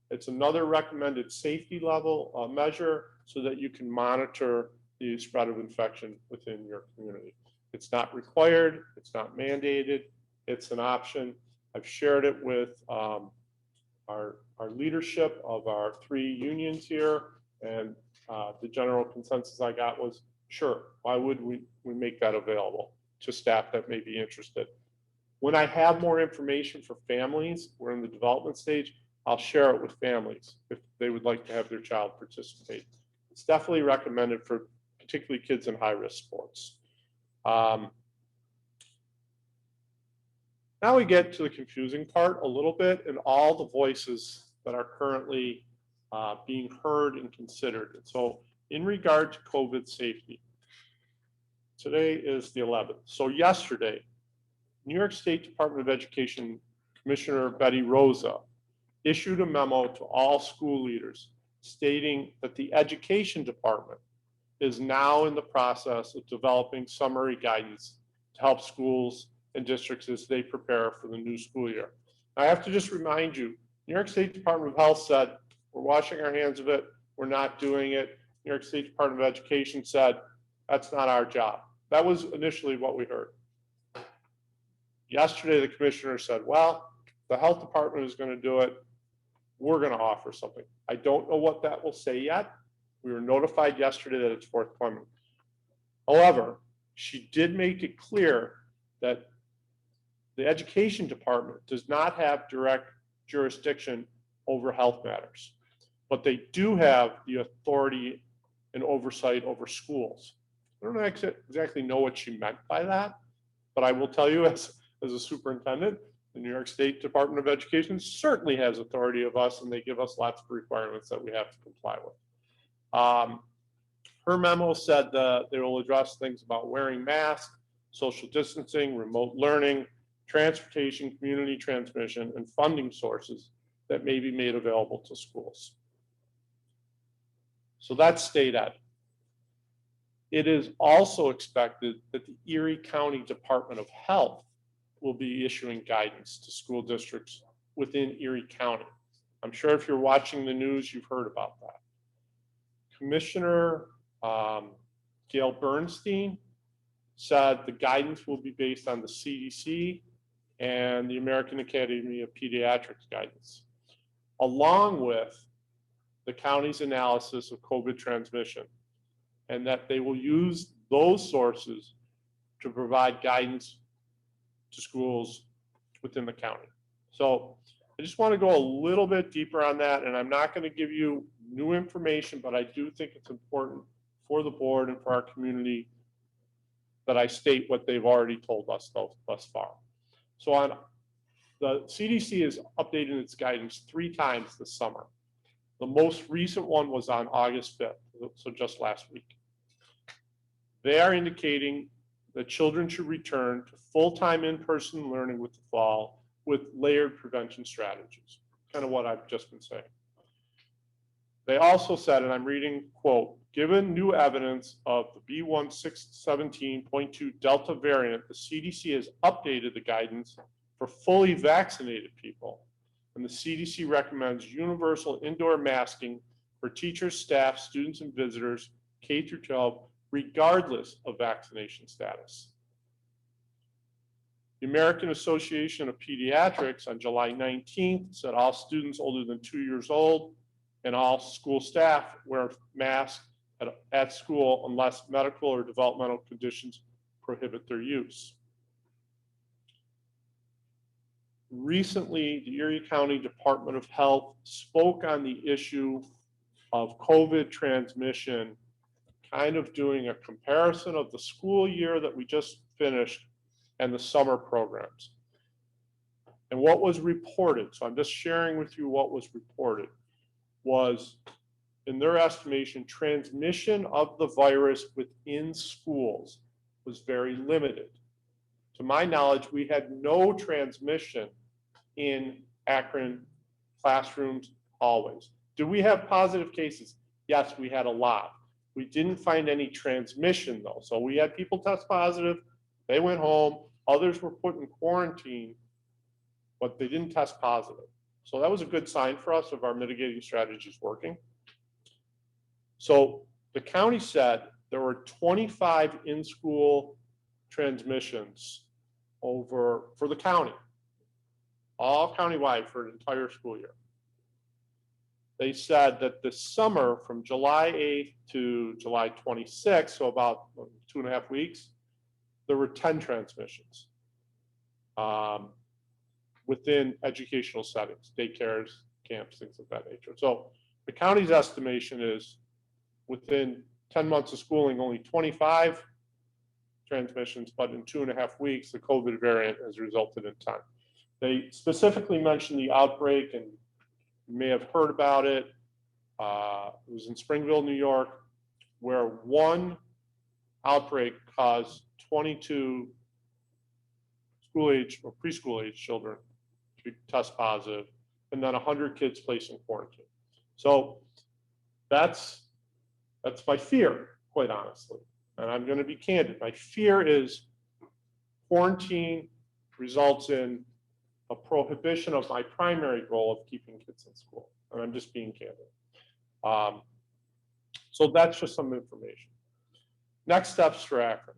It's another recommended safety level measure so that you can monitor the spread of infection within your community. It's not required, it's not mandated, it's an option. I've shared it with our leadership of our 3 unions here, and the general consensus I got was, sure, why would we make that available to staff that may be interested? When I have more information for families, we're in the development stage, I'll share it with families if they would like to have their child participate. It's definitely recommended for particularly kids in high-risk sports. Now we get to the confusing part a little bit and all the voices that are currently being heard and considered. And so in regard to COVID safety, today is the 11th. So yesterday, New York State Department of Education Commissioner Betty Rosa issued a memo to all school leaders stating that the education department is now in the process of developing summary guidance to help schools and districts as they prepare for the new school year. I have to just remind you, New York State Department of Health said, we're washing our hands of it, we're not doing it. New York State Department of Education said, that's not our job. That was initially what we heard. Yesterday, the commissioner said, well, the health department is going to do it. We're going to offer something. I don't know what that will say yet. We were notified yesterday that it's forthcoming. However, she did make it clear that the education department does not have direct jurisdiction over health matters, but they do have the authority and oversight over schools. I don't exactly know what she meant by that, but I will tell you as a superintendent, the New York State Department of Education certainly has authority of us, and they give us lots of requirements that we have to comply with. Her memo said that they will address things about wearing masks, social distancing, remote learning, transportation, community transmission, and funding sources that may be made available to schools. So that's state ed. It is also expected that the Erie County Department of Health will be issuing guidance to school districts within Erie County. I'm sure if you're watching the news, you've heard about that. Commissioner Gail Bernsheim said the guidance will be based on the CDC and the American Academy of Pediatrics guidance, along with the county's analysis of COVID transmission, and that they will use those sources to provide guidance to schools within the county. So I just want to go a little bit deeper on that, and I'm not going to give you new information, but I do think it's important for the board and for our community that I state what they've already told us thus far. So on the CDC has updated its guidance 3 times this summer. The most recent one was on August 5th, so just last week. They are indicating that children should return to full-time in-person learning with the fall with layered prevention strategies, kind of what I've just been saying. They also said, and I'm reading, quote, given new evidence of the B.1.617.2 Delta variant, the CDC has updated the guidance for fully vaccinated people. And the CDC recommends universal indoor masking for teachers, staff, students, and visitors, K through 12, regardless of vaccination status. The American Association of Pediatrics on July 19th said all students older than 2 years old and all school staff wear masks at school unless medical or developmental conditions prohibit their use. Recently, the Erie County Department of Health spoke on the issue of COVID transmission, kind of doing a comparison of the school year that we just finished and the summer programs. And what was reported, so I'm just sharing with you what was reported, was, in their estimation, transmission of the virus within schools was very limited. To my knowledge, we had no transmission in Akron classrooms always. Do we have positive cases? Yes, we had a lot. We didn't find any transmission though. So we had people test positive, they went home, others were put in quarantine, but they didn't test positive. So that was a good sign for us of our mitigating strategies working. So the county said there were 25 in-school transmissions for the county, all countywide for an entire school year. They said that this summer from July 8th to July 26th, so about 2.5 weeks, there were 10 transmissions within educational settings, daycares, camps, things of that nature. So the county's estimation is within 10 months of schooling, only 25 transmissions, but in 2.5 weeks, the COVID variant has resulted in 10. They specifically mentioned the outbreak, and you may have heard about it. It was in Springville, New York, where one outbreak caused 22 school age or preschool age children to test positive, and then 100 kids placed in quarantine. So that's my fear, quite honestly. And I'm going to be candid. My fear is quarantine results in a prohibition of my primary goal of keeping kids in school. And I'm just being candid. So that's just some information. Next steps for Akron.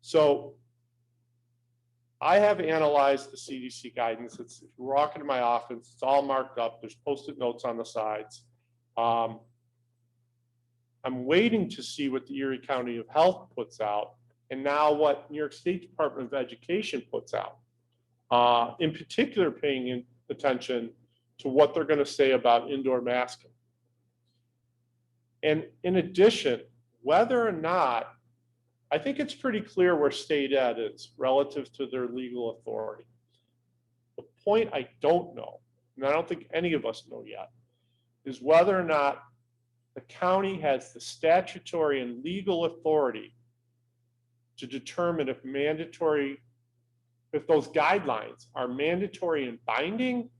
So I have analyzed the CDC guidance. If you walk into my office, it's all marked up. There's Post-it notes on the sides. I'm waiting to see what the Erie County of Health puts out, and now what New York State Department of Education puts out. In particular, paying attention to what they're going to say about indoor masking. And in addition, whether or not, I think it's pretty clear where state ed is relative to their legal authority. The point I don't know, and I don't think any of us know yet, is whether or not the county has the statutory and legal authority to determine if those guidelines are mandatory and binding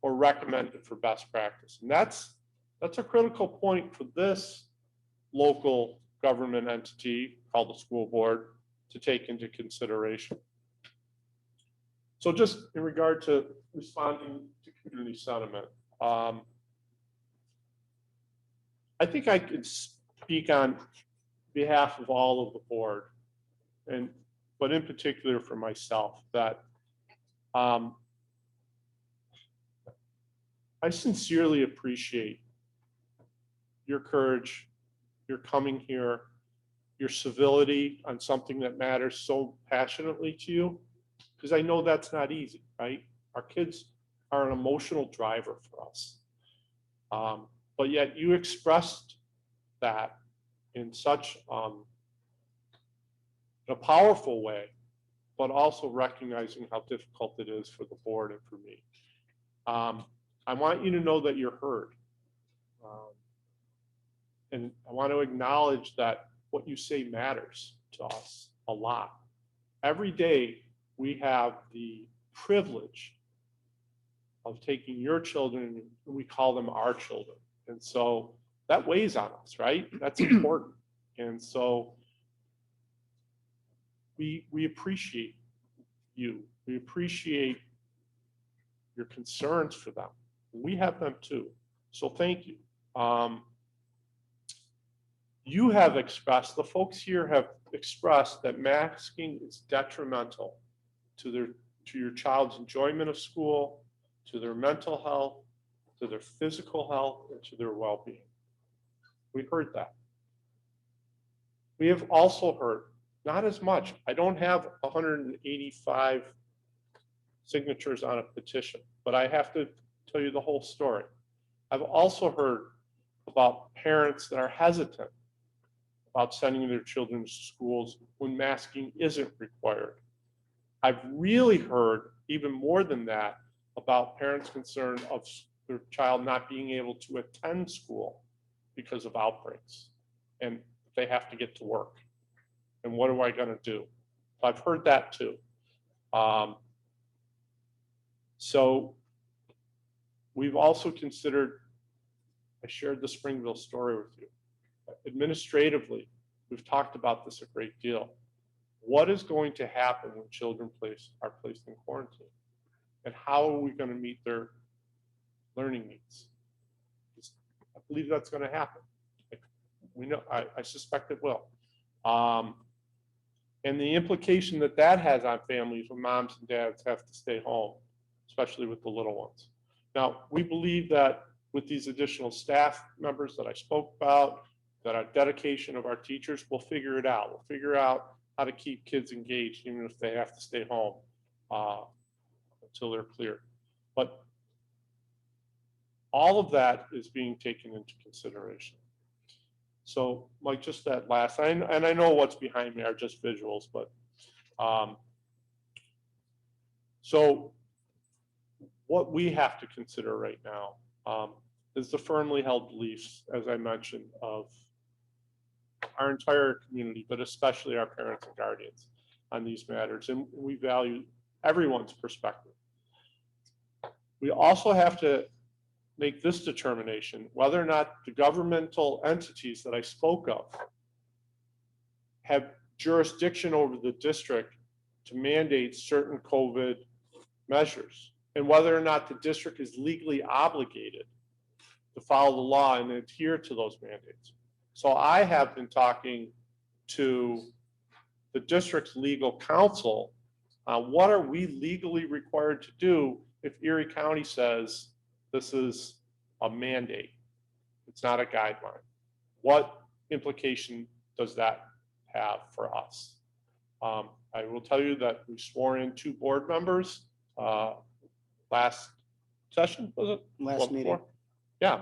or recommended for best practice. And that's a critical point for this local government entity called the school board to take into consideration. So just in regard to responding to community sentiment, I think I could speak on behalf of all of the board, but in particular for myself, that I sincerely appreciate your courage, your coming here, your civility on something that matters so passionately to you, because I know that's not easy, right? Our kids are an emotional driver for us. But yet you expressed that in such a powerful way, but also recognizing how difficult it is for the board and for me. I want you to know that you're heard. And I want to acknowledge that what you say matters to us a lot. Every day we have the privilege of taking your children, and we call them our children. And so that weighs on us, right? That's important. And so we appreciate you. We appreciate your concerns for them. We have them too. So thank you. You have expressed, the folks here have expressed that masking is detrimental to your child's enjoyment of school, to their mental health, to their physical health, and to their well-being. We heard that. We have also heard, not as much, I don't have 185 signatures on a petition, but I have to tell you the whole story. I've also heard about parents that are hesitant about sending their children to schools when masking isn't required. I've really heard, even more than that, about parents concerned of their child not being able to attend school because of outbreaks, and they have to get to work. And what am I going to do? I've heard that too. So we've also considered, I shared the Springville story with you. Administratively, we've talked about this a great deal. What is going to happen when children are placed in quarantine? And how are we going to meet their learning needs? I believe that's going to happen. We know, I suspect it will. And the implication that has on families when moms and dads have to stay home, especially with the little ones. Now, we believe that with these additional staff members that I spoke about, that our dedication of our teachers, we'll figure it out. We'll figure out how to keep kids engaged, even if they have to stay home until they're cleared. But all of that is being taken into consideration. So like just that last, and I know what's behind me are just visuals, but so what we have to consider right now is the firmly held beliefs, as I mentioned, of our entire community, but especially our parents and guardians on these matters. And we value everyone's perspective. We also have to make this determination whether or not the governmental entities that I spoke of have jurisdiction over the district to mandate certain COVID measures, and whether or not the district is legally obligated to follow the law and adhere to those mandates. So I have been talking to the district's legal counsel. What are we legally required to do if Erie County says this is a mandate? It's not a guideline. What implication does that have for us? I will tell you that we swore in 2 board members last session, was it? Last meeting. Yeah.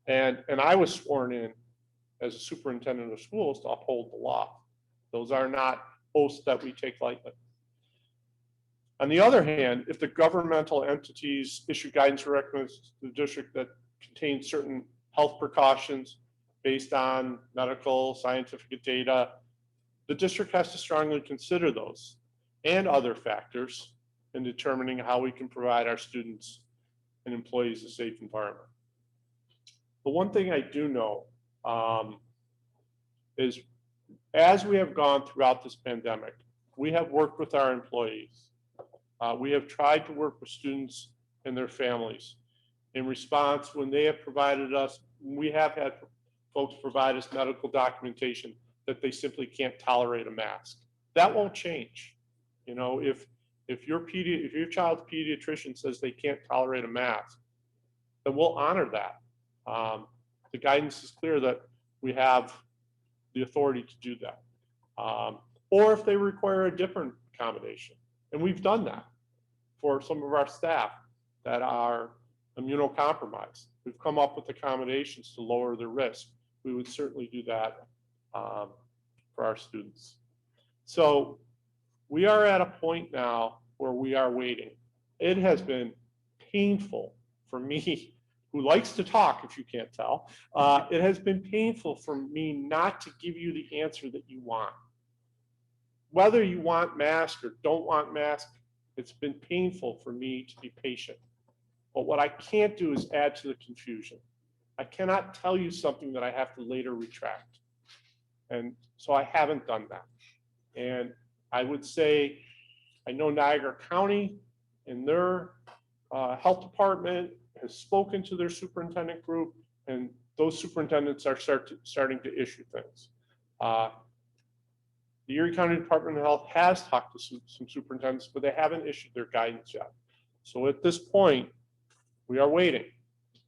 And I was sworn in as a superintendent of schools to uphold the law. Those are not oaths that we take lightly. On the other hand, if the governmental entities issue guidance or recommendations to the district that contain certain health precautions based on medical, scientific data, the district has to strongly consider those and other factors in determining how we can provide our students and employees a safe environment. The one thing I do know is as we have gone throughout this pandemic, we have worked with our employees. We have tried to work with students and their families. In response, when they have provided us, we have had folks provide us medical documentation that they simply can't tolerate a mask. That won't change. You know, if your child's pediatrician says they can't tolerate a mask, then we'll honor that. The guidance is clear that we have the authority to do that. Or if they require a different accommodation. And we've done that for some of our staff that are immunocompromised. We've come up with accommodations to lower the risk. We would certainly do that for our students. So we are at a point now where we are waiting. It has been painful for me, who likes to talk, if you can't tell. It has been painful for me not to give you the answer that you want. Whether you want mask or don't want mask, it's been painful for me to be patient. But what I can't do is add to the confusion. I cannot tell you something that I have to later retract. And so I haven't done that. And I would say, I know Niagara County and their health department has spoken to their superintendent group, and those superintendents are starting to issue things. The Erie County Department of Health has talked to some superintendents, but they haven't issued their guidance yet. So at this point, we are waiting.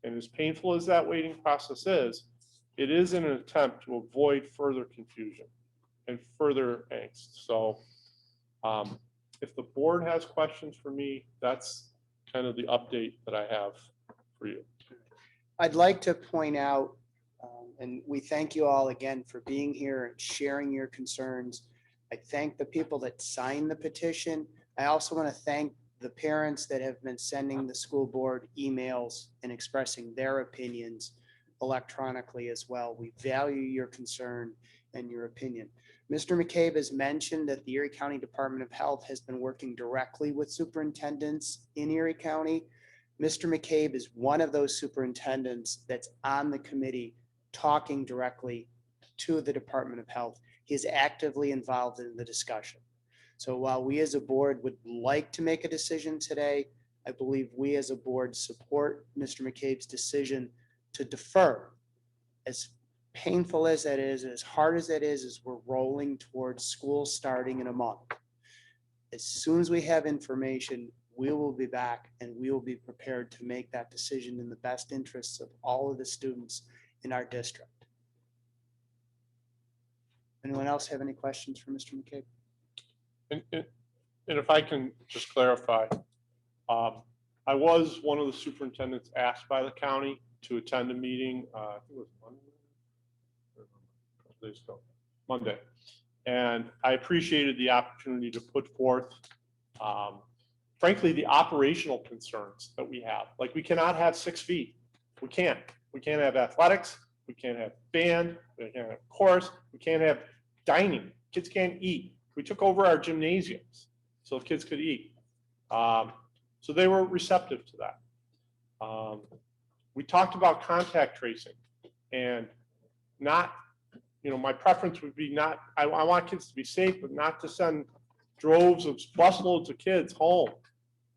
And as painful as that waiting process is, it is in an attempt to avoid further confusion and further angst. So if the board has questions for me, that's kind of the update that I have for you. I'd like to point out, and we thank you all again for being here and sharing your concerns. I thank the people that signed the petition. I also want to thank the parents that have been sending the school board emails and expressing their opinions electronically as well. We value your concern and your opinion. Mr. McCabe has mentioned that the Erie County Department of Health has been working directly with superintendents in Erie County. Mr. McCabe is one of those superintendents that's on the committee talking directly to the Department of Health. He is actively involved in the discussion. So while we as a board would like to make a decision today, I believe we as a board support Mr. McCabe's decision to defer. As painful as that is, and as hard as that is, as we're rolling towards school starting in a month. As soon as we have information, we will be back and we will be prepared to make that decision in the best interests of all of the students in our district. Anyone else have any questions for Mr. McCabe? And if I can just clarify, I was one of the superintendents asked by the county to attend a meeting, I think it was Monday, days ago, Monday. And I appreciated the opportunity to put forth, frankly, the operational concerns that we have. Like, we cannot have 6 feet. We can't. We can't have athletics. We can't have band. We can't have chorus. We can't have dining. Kids can't eat. We took over our gymnasiums so kids could eat. So they were receptive to that. We talked about contact tracing, and not, my preference would be not, I want kids to be safe, but not to send droves of busloads of kids home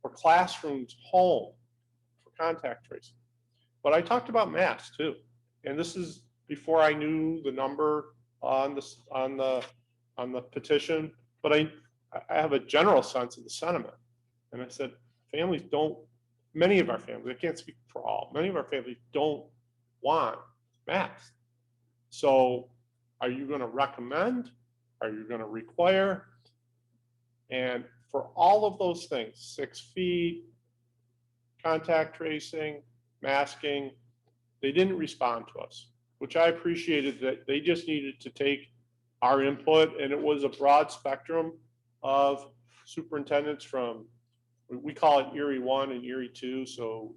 or classrooms home for contact tracing. But I talked about masks too. And this is before I knew the number on the petition, but I have a general sense of the sentiment. And I said, many of our families, I can't speak for all, many of our families don't want masks. So are you going to recommend? Are you going to require? And for all of those things, 6 feet, contact tracing, masking, they didn't respond to us, which I appreciated. That they just needed to take our input, and it was a broad spectrum of superintendents from, we call it Erie 1 and Erie 2. So,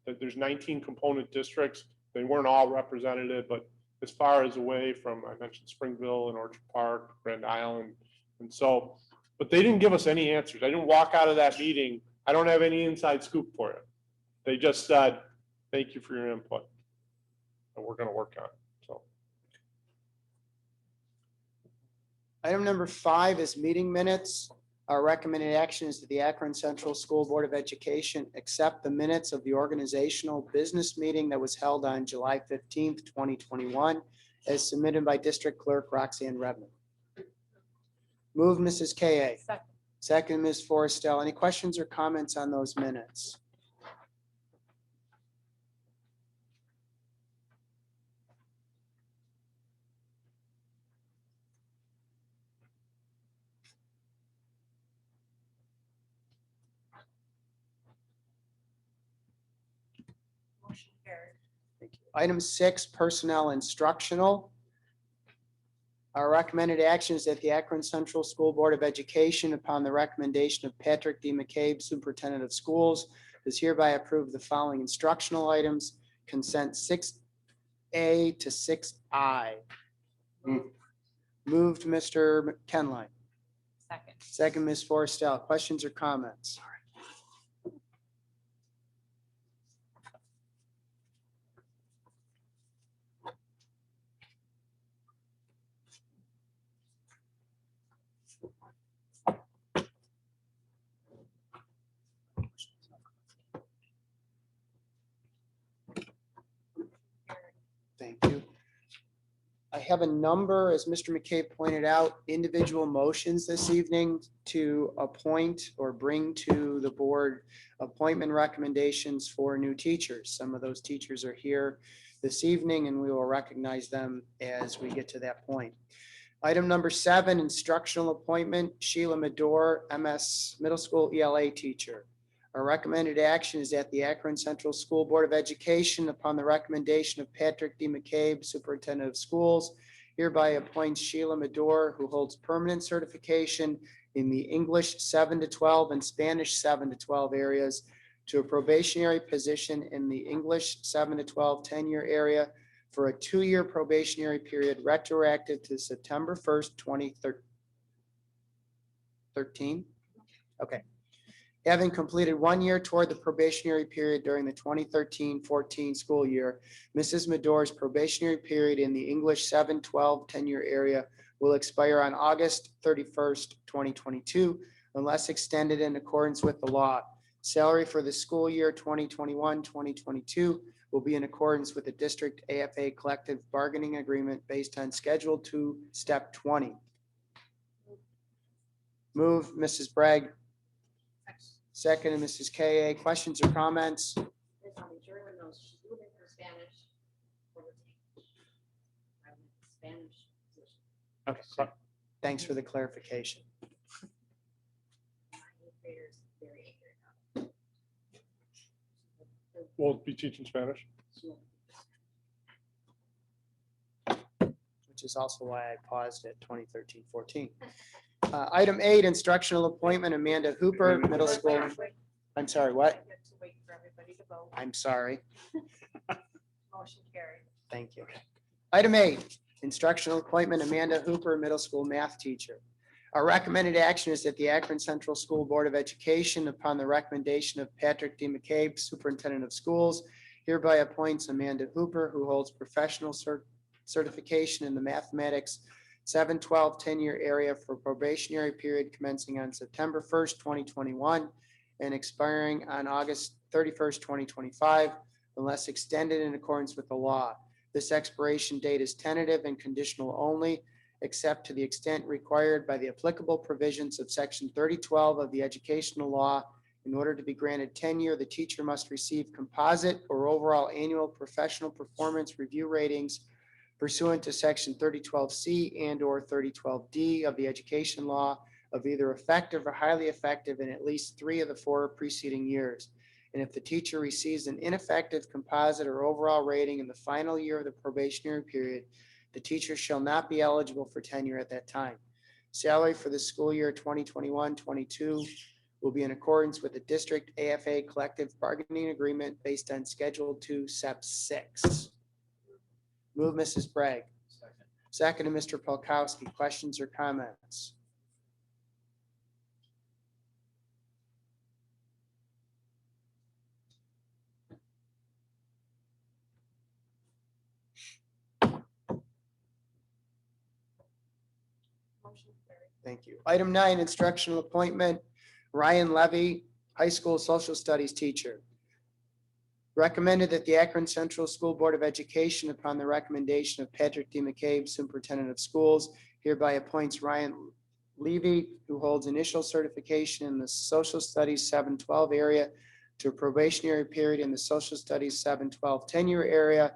there's 19 component districts. They weren't all representative, but as far as away from, I mentioned Springville and Orchard Park, Grand Island. And so, but they didn't give us any answers. I didn't walk out of that meeting, I don't have any inside scoop for you. They just said, thank you for your input, and we're going to work on it. So, Item number 5 is meeting minutes. Our recommended action is that the Akron Central School Board of Education accept the minutes of the organizational business meeting that was held on July 15th, 2021, as submitted by District Clerk Roxanne Redmond. Move, Mrs. Ka. Second, Ms. Forrestal. Any questions or comments on those minutes? Motion carried. Thank you. Item 6, personnel instructional. Our recommended action is that the Akron Central School Board of Education, upon the recommendation of Patrick D. McCabe, Superintendent of Schools, does hereby approve the following instructional items. Consent 6A to 6I. Moved, Mr. Kenline. Second. Second, Ms. Forrestal. Questions or comments? Thank you. I have a number, as Mr. McCabe pointed out, individual motions this evening to appoint or bring to the board appointment recommendations for new teachers. Some of those teachers are here this evening, and we will recognize them as we get to that point. Item number 7, instructional appointment, Sheila Medor, MS Middle School ELA teacher. Our recommended action is that the Akron Central School Board of Education, upon the recommendation of Patrick D. McCabe, Superintendent of Schools, hereby appoints Sheila Medor, who holds permanent certification in the English 7 to 12 and Spanish 7 to 12 areas, to a probationary position in the English 7 to 12 10-year area for a 2-year probationary period retroactive to September 1st, 2013. Okay. Having completed 1 year toward the probationary period during the 2013-14 school year, Mrs. Medor's probationary period in the English 7-12 10-year area will expire on August 31st, 2022, unless extended in accordance with the law. Salary for the school year 2021-2022 will be in accordance with the district AFA collective bargaining agreement based on Schedule 2, Step 20. Move, Mrs. Bragg. Second, and Mrs. Ka. Questions or comments? Okay, thanks for the clarification. Won't be teaching Spanish. Which which is also why I paused at 2013-14. Item 8, instructional appointment, Amanda Hooper, middle school. I'm sorry, what? I'm sorry. Motion carried. Thank you. Item 8, instructional appointment, Amanda Hooper, middle school math teacher. Our recommended action is that the Akron Central School Board of Education, upon the recommendation of Patrick D. McCabe, Superintendent of Schools, hereby appoints Amanda Hooper, who holds professional certification in the mathematics 7-12 10-year area for probationary period commencing on September 1st, 2021 and expiring on August 31st, 2025, unless extended in accordance with the law. This expiration date is tentative and conditional only, except to the extent required by the applicable provisions of Section 3012 of the Educational Law. In order to be granted tenure, the teacher must receive composite or overall annual professional performance review ratings pursuant to Section 3012C and/or 3012D of the Education Law of either effective or highly effective in at least 3 of the 4 preceding years. And if the teacher receives an ineffective composite or overall rating in the final year of the probationary period, the teacher shall not be eligible for tenure at that time. Salary for the school year 2021-22 will be in accordance with the district AFA collective bargaining agreement based on Schedule 2, Step 6. Move, Mrs. Bragg. Second to Mr. Polkowski. Questions or comments? Motion carried. Thank you. Item 9, instructional appointment, Ryan Levy, high school social studies teacher. Recommended that the Akron Central School Board of Education, upon the recommendation of Patrick D. McCabe, Superintendent of Schools, hereby appoints Ryan Levy, who holds initial certification in the Social Studies 7-12 area, to a probationary period in the Social Studies 7-12 10-year area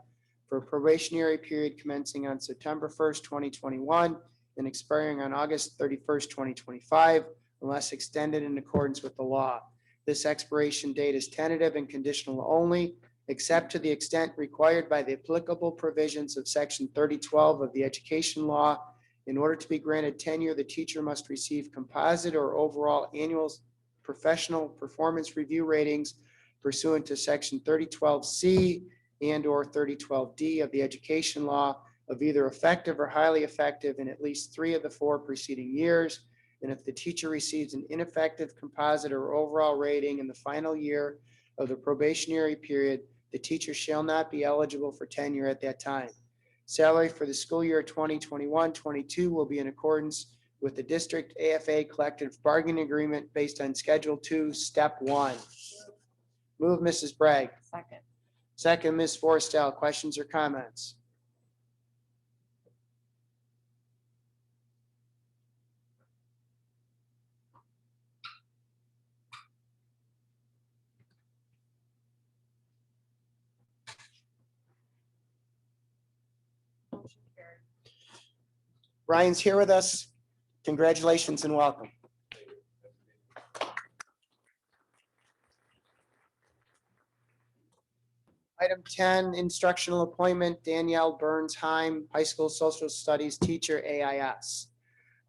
for a probationary period commencing on September 1st, 2021 and expiring on August 31st, 2025, unless extended in accordance with the law. This expiration date is tentative and conditional only, except to the extent required by the applicable provisions of Section 3012 of the Education Law. In order to be granted tenure, the teacher must receive composite or overall annual professional performance review ratings pursuant to Section 3012C and/or 3012D of the Education Law of either effective or highly effective in at least 3 of the 4 preceding years. And if the teacher receives an ineffective composite or overall rating in the final year of the probationary period, the teacher shall not be eligible for tenure at that time. Salary for the school year 2021-22 will be in accordance with the district AFA collective bargaining agreement based on Schedule 2, Step 1. Move, Mrs. Bragg. Second. Second, Ms. Forrestal. Questions or comments? Motion carried. Ryan's here with us. Congratulations and welcome. Item 10, instructional appointment, Danielle Bernsheim, high school social studies teacher, AIS.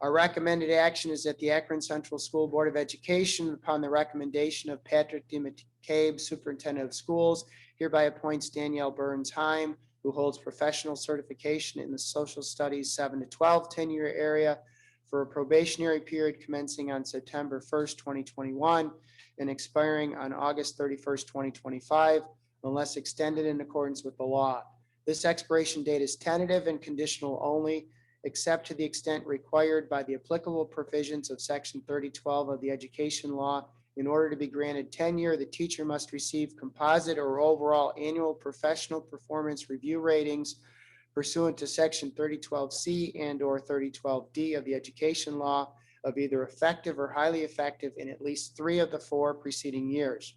Our recommended action is that the Akron Central School Board of Education, upon the recommendation of Patrick D. McCabe, Superintendent of Schools, hereby appoints Danielle Bernsheim, who holds professional certification in the social studies 7-12 10-year area for a probationary period commencing on September 1st, 2021 and expiring on August 31st, 2025, unless extended in accordance with the law. This expiration date is tentative and conditional only, except to the extent required by the applicable provisions of Section 3012 of the Education Law. In order to be granted tenure, the teacher must receive composite or overall annual professional performance review ratings pursuant to Section 3012C and/or 3012D of the Education Law of either effective or highly effective in at least 3 of the 4 preceding years.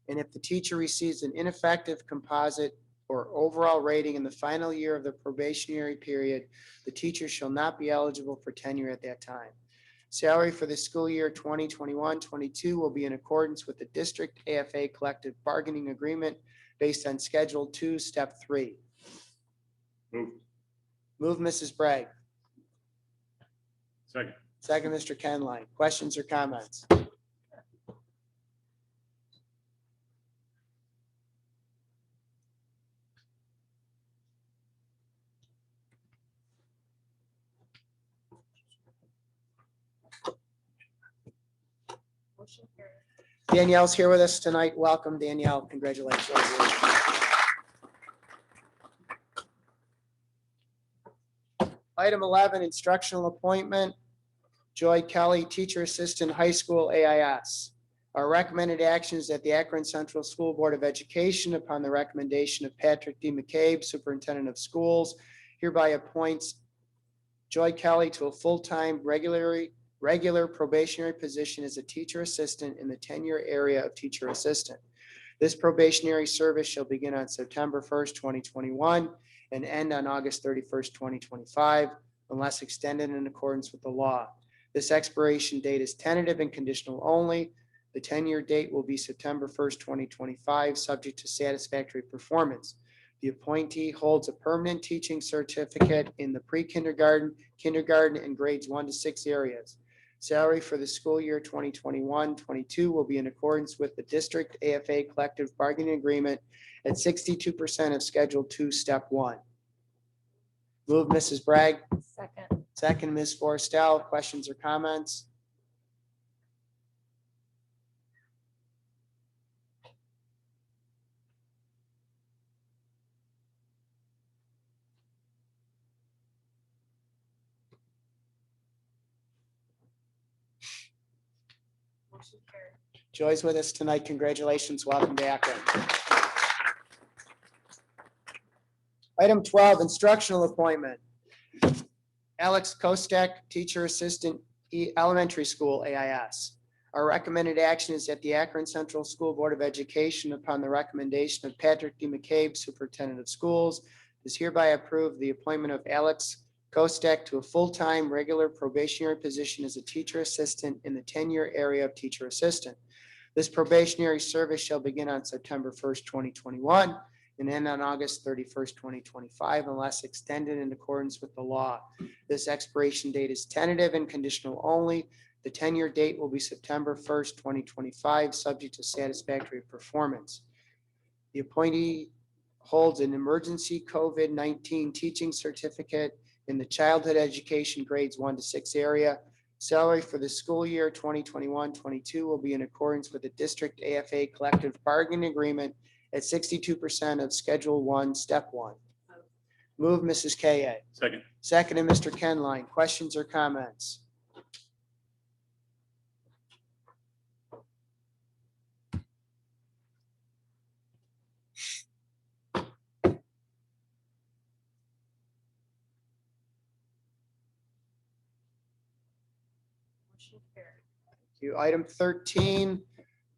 And if the teacher receives an ineffective composite or overall rating in the final year of the probationary period, the teacher shall not be eligible for tenure at that time. Salary for the school year 2021-22 will be in accordance with the district AFA collective bargaining agreement based on Schedule 2, Step 3. Move. Move Mrs. Bragg. Second. Second, Mr. Kenline. Questions or comments? Danielle's here with us tonight. Welcome, Danielle. Congratulations. Item 11, instructional appointment. Joy Kelly, Teacher Assistant, High School AIS. Our recommended action is that the Akron Central School Board of Education, upon the recommendation of Patrick D. McCabe, Superintendent of Schools, hereby appoints Joy Kelly to a full-time regular probationary position as a teacher assistant in the 10-year area of teacher assistant. This probationary service shall begin on September 1st, 2021 and end on August 31st, 2025, unless extended in accordance with the law. This expiration date is tentative and conditional only. The 10-year date will be September 1st, 2025, subject to satisfactory performance. The appointee holds a permanent teaching certificate in the pre-kindergarten, kindergarten, and grades 1 to 6 areas. Salary for the school year 2021-22 will be in accordance with the district AFA collective bargaining agreement at 62% of Schedule 2, Step 1. Move Mrs. Bragg. Second. Second, Ms. Forrestal. Questions or comments? Joy's with us tonight. Congratulations. Welcome to Akron. Item 12, instructional appointment. Alex Kostek, Teacher Assistant, Elementary School AIS. Our recommended action is that the Akron Central School Board of Education, upon the recommendation of Patrick D. McCabe, Superintendent of Schools, is hereby approved the appointment of Alex Kostek to a full-time regular probationary position as a teacher assistant in the 10-year area of teacher assistant. This probationary service shall begin on September 1st, 2021 and end on August 31st, 2025, unless extended in accordance with the law. This expiration date is tentative and conditional only. The 10-year date will be September 1st, 2025, subject to satisfactory performance. The appointee holds an emergency COVID-19 teaching certificate in the childhood education grades 1 to 6 area. Salary for the school year 2021-22 will be in accordance with the district AFA collective bargaining agreement at 62% of Schedule 1, Step 1. Move Mrs. K.A. Second. Second, and Mr. Kenline. Questions or comments? Item 13,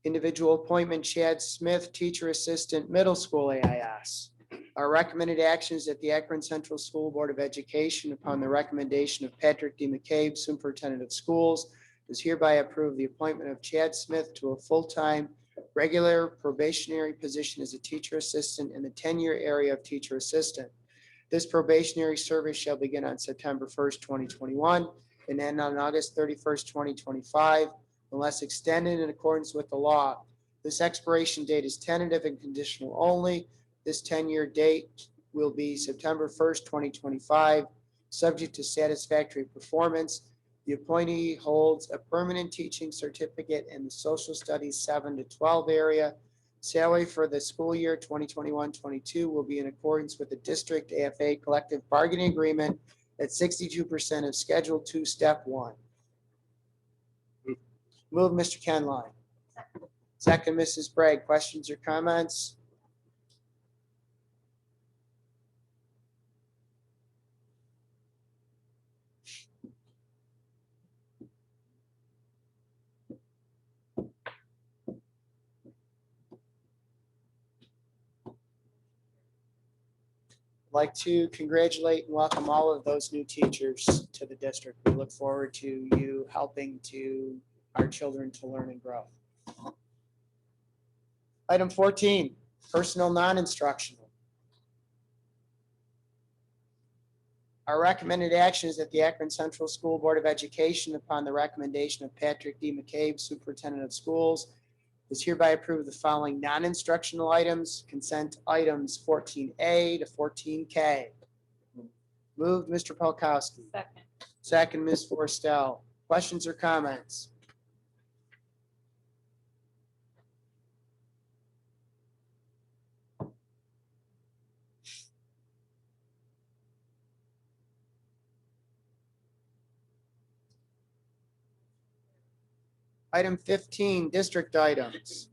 individual appointment, Chad Smith, Teacher Assistant, Middle School AIS. Our recommended action is that the Akron Central School Board of Education, upon the recommendation of Patrick D. McCabe, Superintendent of Schools, does hereby approve the appointment of Chad Smith to a full-time regular probationary position as a teacher assistant in the 10-year area of teacher assistant. This probationary service shall begin on September 1st, 2021 and end on August 31st, 2025, unless extended in accordance with the law. This expiration date is tentative and conditional only. This 10-year date will be September 1st, 2025, subject to satisfactory performance. The appointee holds a permanent teaching certificate in the social studies 7 to 12 area. Salary for the school year 2021-22 will be in accordance with the district AFA collective bargaining agreement at 62% of Schedule 2, Step 1. Move Mr. Kenline. Second, Mrs. Bragg. Questions or comments? I'd like to congratulate and welcome all of those new teachers to the district. We look forward to you helping to our children to learn and grow. Item 14, personal non-instructional. Our recommended action is that the Akron Central School Board of Education, upon the recommendation of Patrick D. McCabe, Superintendent of Schools, is hereby approved the following non-instructional items, consent items 14A to 14K. Moved, Mr. Polkowski. Second. Second, Ms. Forstell. Questions or comments? Item 15, district items.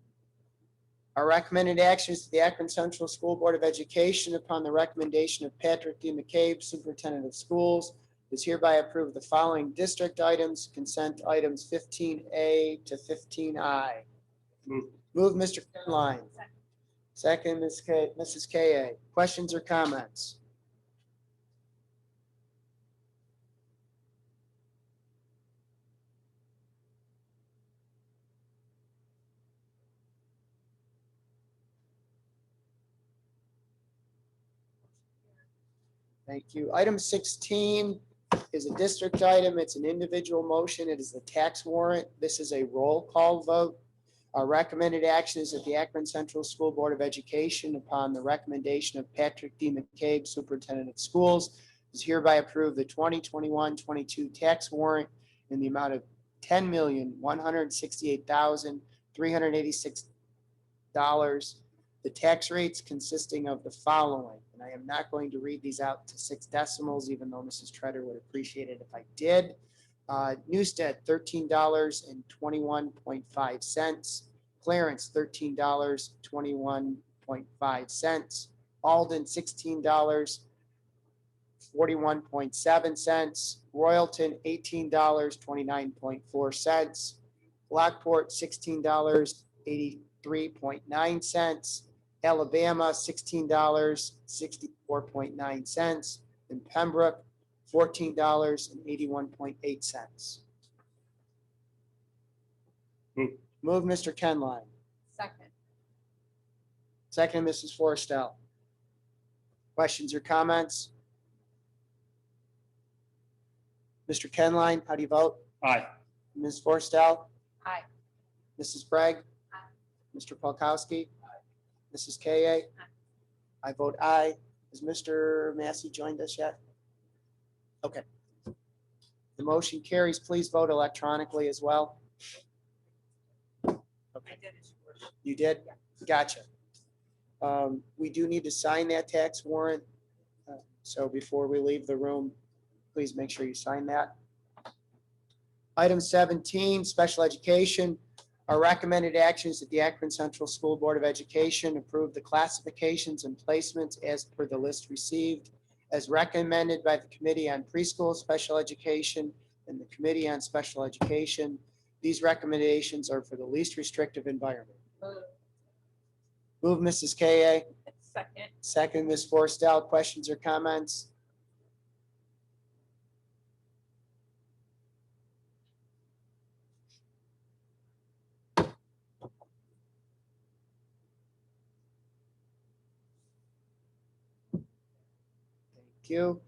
Our recommended action is the Akron Central School Board of Education, upon the recommendation of Patrick D. McCabe, Superintendent of Schools, is hereby approved the following district items, consent items 15A to 15I. Move, Mr. Kenline. Second, Mrs. Ka. Questions or comments? Thank you. Item 16 is a district item. It's an individual motion. It is the tax warrant. This is a roll call vote. Our recommended action is that the Akron Central School Board of Education, upon the recommendation of Patrick D. McCabe, Superintendent of Schools, is hereby approved the 2021-22 tax warrant in the amount of $10,168,386. The tax rates consisting of the following, and I am not going to read these out to 6 decimals, even though Mrs. Treader would appreciate it if I did. Newstead, $13.21.5. Clarence, $13.21.5. Alden, $16.41.7. Royalton, $18.29.4. Lockport, $16.83.9. Alabama, $16.64.9. and Pembroke, $14.81.8. Move, Mr. Kenline. Second. Second, Mrs. Forstell. Questions or comments? Mr. Kenline, how do you vote? Aye. Ms. Forstell? Aye. Mrs. Bragg? Aye. Mr. Polkowski? Mrs. Ka? I vote aye. Has Mr. Massey joined us yet? Okay. The motion carries. Please vote electronically as well. Okay. You did? Gotcha. We do need to sign that tax warrant. So before we leave the room, please make sure you sign that. Item 17, special education. Our recommended action is that the Akron Central School Board of Education approve the classifications and placements as per the list received, as recommended by the Committee on Preschool Special Education and the Committee on Special Education. These recommendations are for the least restrictive environment. Move, Mrs. Ka. Second. Second, Ms. Forstell. Questions or comments? Thank you.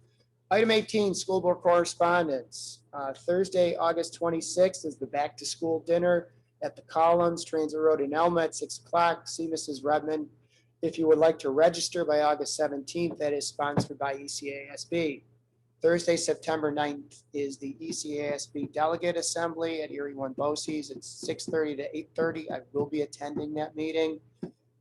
Item 18, school board correspondence. Thursday, August 26th is the back to school dinner at the Columns, Transit Road in Elma at 6 o'clock. See Mrs. Redmond. If you would like to register by August 17th, that is sponsored by ECASB. Thursday, September 9th is the ECASB Delegate Assembly at Erie One BOCES. It's 6:30 to 8:30. I will be attending that meeting.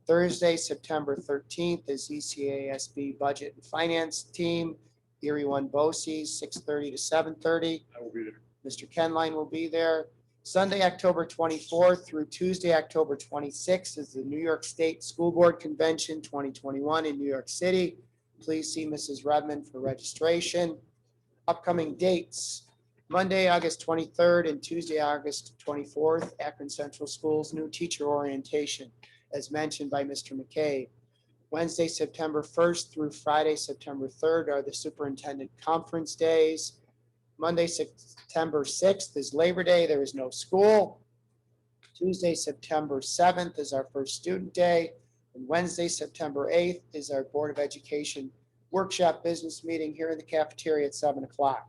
Thursday, September 13th is ECASB Budget and Finance Team, Erie One BOCES, 6:30 to 7:30. I will be there. Mr. Kenline will be there. Sunday, October 24th through Tuesday, October 26th is the New York State School Board Convention 2021 in New York City. Please see Mrs. Redmond for registration. Upcoming dates: Monday, August 23rd and Tuesday, August 24th, Akron Central Schools new teacher orientation, as mentioned by Mr. McCabe. Wednesday, September 1st through Friday, September 3rd are the superintendent conference days. Monday, September 6th is Labor Day. There is no school. Tuesday, September 7th is our first student day. And Wednesday, September 8th is our Board of Education workshop business meeting here in the cafeteria at 7 o'clock.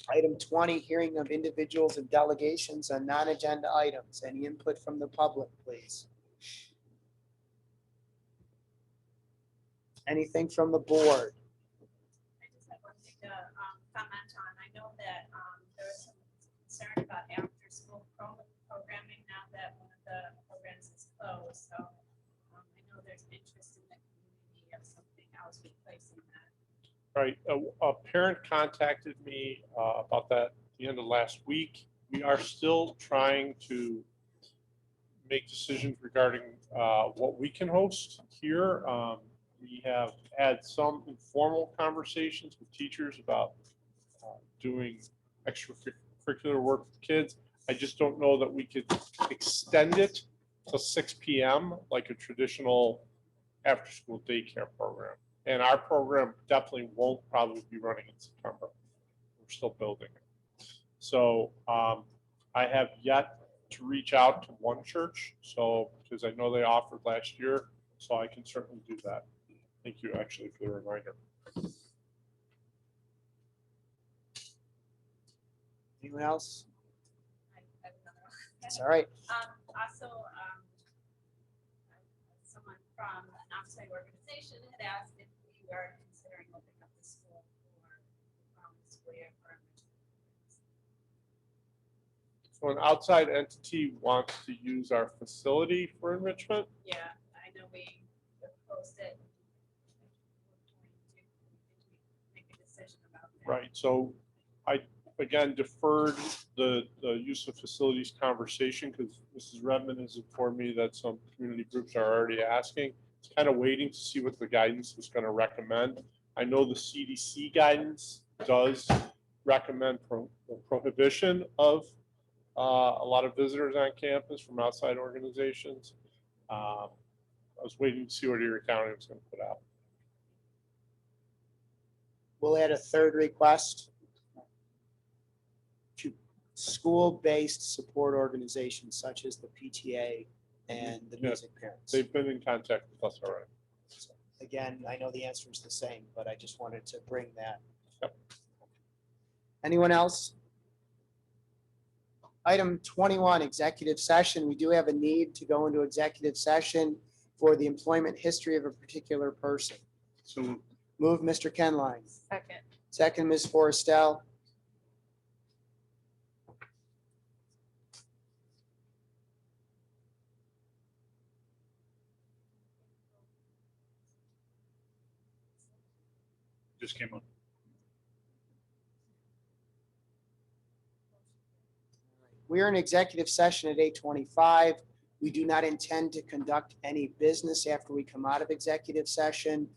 Item 20, hearing of individuals and delegations on non-agenda items. Any input from the public, please? Anything from the board? I just have one thing to comment on. I know that there was some concern about after-school programming now that one of the programs is closed. So I know there's interest in the community of something else replacing that. Right, a parent contacted me about that at the end of last week. We are still trying to make decisions regarding what we can host here. We have had some informal conversations with teachers about doing extracurricular work with kids. I just don't know that we could extend it to 6 p.m. like a traditional after-school daycare program. And our program definitely won't probably be running in September. We're still building it. So I have yet to reach out to one church. So, because I know they offered last year, so I can certainly do that. Thank you actually for the reminder. Anyone else? I have another one. It's all right. Also, someone from an outside organization had asked if we are considering opening up the school for school year for enrichment. So an outside entity wants to use our facility for enrichment. Yeah, I know we proposed it. Make a decision about that. Right, so I, again, deferred the use of facilities conversation because Mrs. Redmond has informed me that some community groups are already asking. It's kind of waiting to see what the guidance is going to recommend. I know the CDC guidance does recommend prohibition of a lot of visitors on campus from outside organizations. I was waiting to see what Erie County was going to put out. We'll add a third request to school-based support organizations such as the PTA and the music parents. They've been in contact with us already. So, again, I know the answer is the same, but I just wanted to bring that. Yep. Anyone else? Item 21, executive session. We do have a need to go into executive session for the employment history of a particular person. So Move, Mr. Kenline. Second. Second, Ms. Forrestal. just came up. We are in executive session at 8:25. We do not intend to conduct any business after we come out of executive session.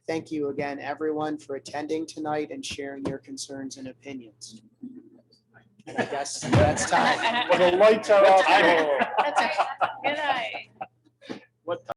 Thank you again, everyone, for attending tonight and sharing your concerns and opinions. And I guess that's time. Well, the lights are off. That's right. Good night. What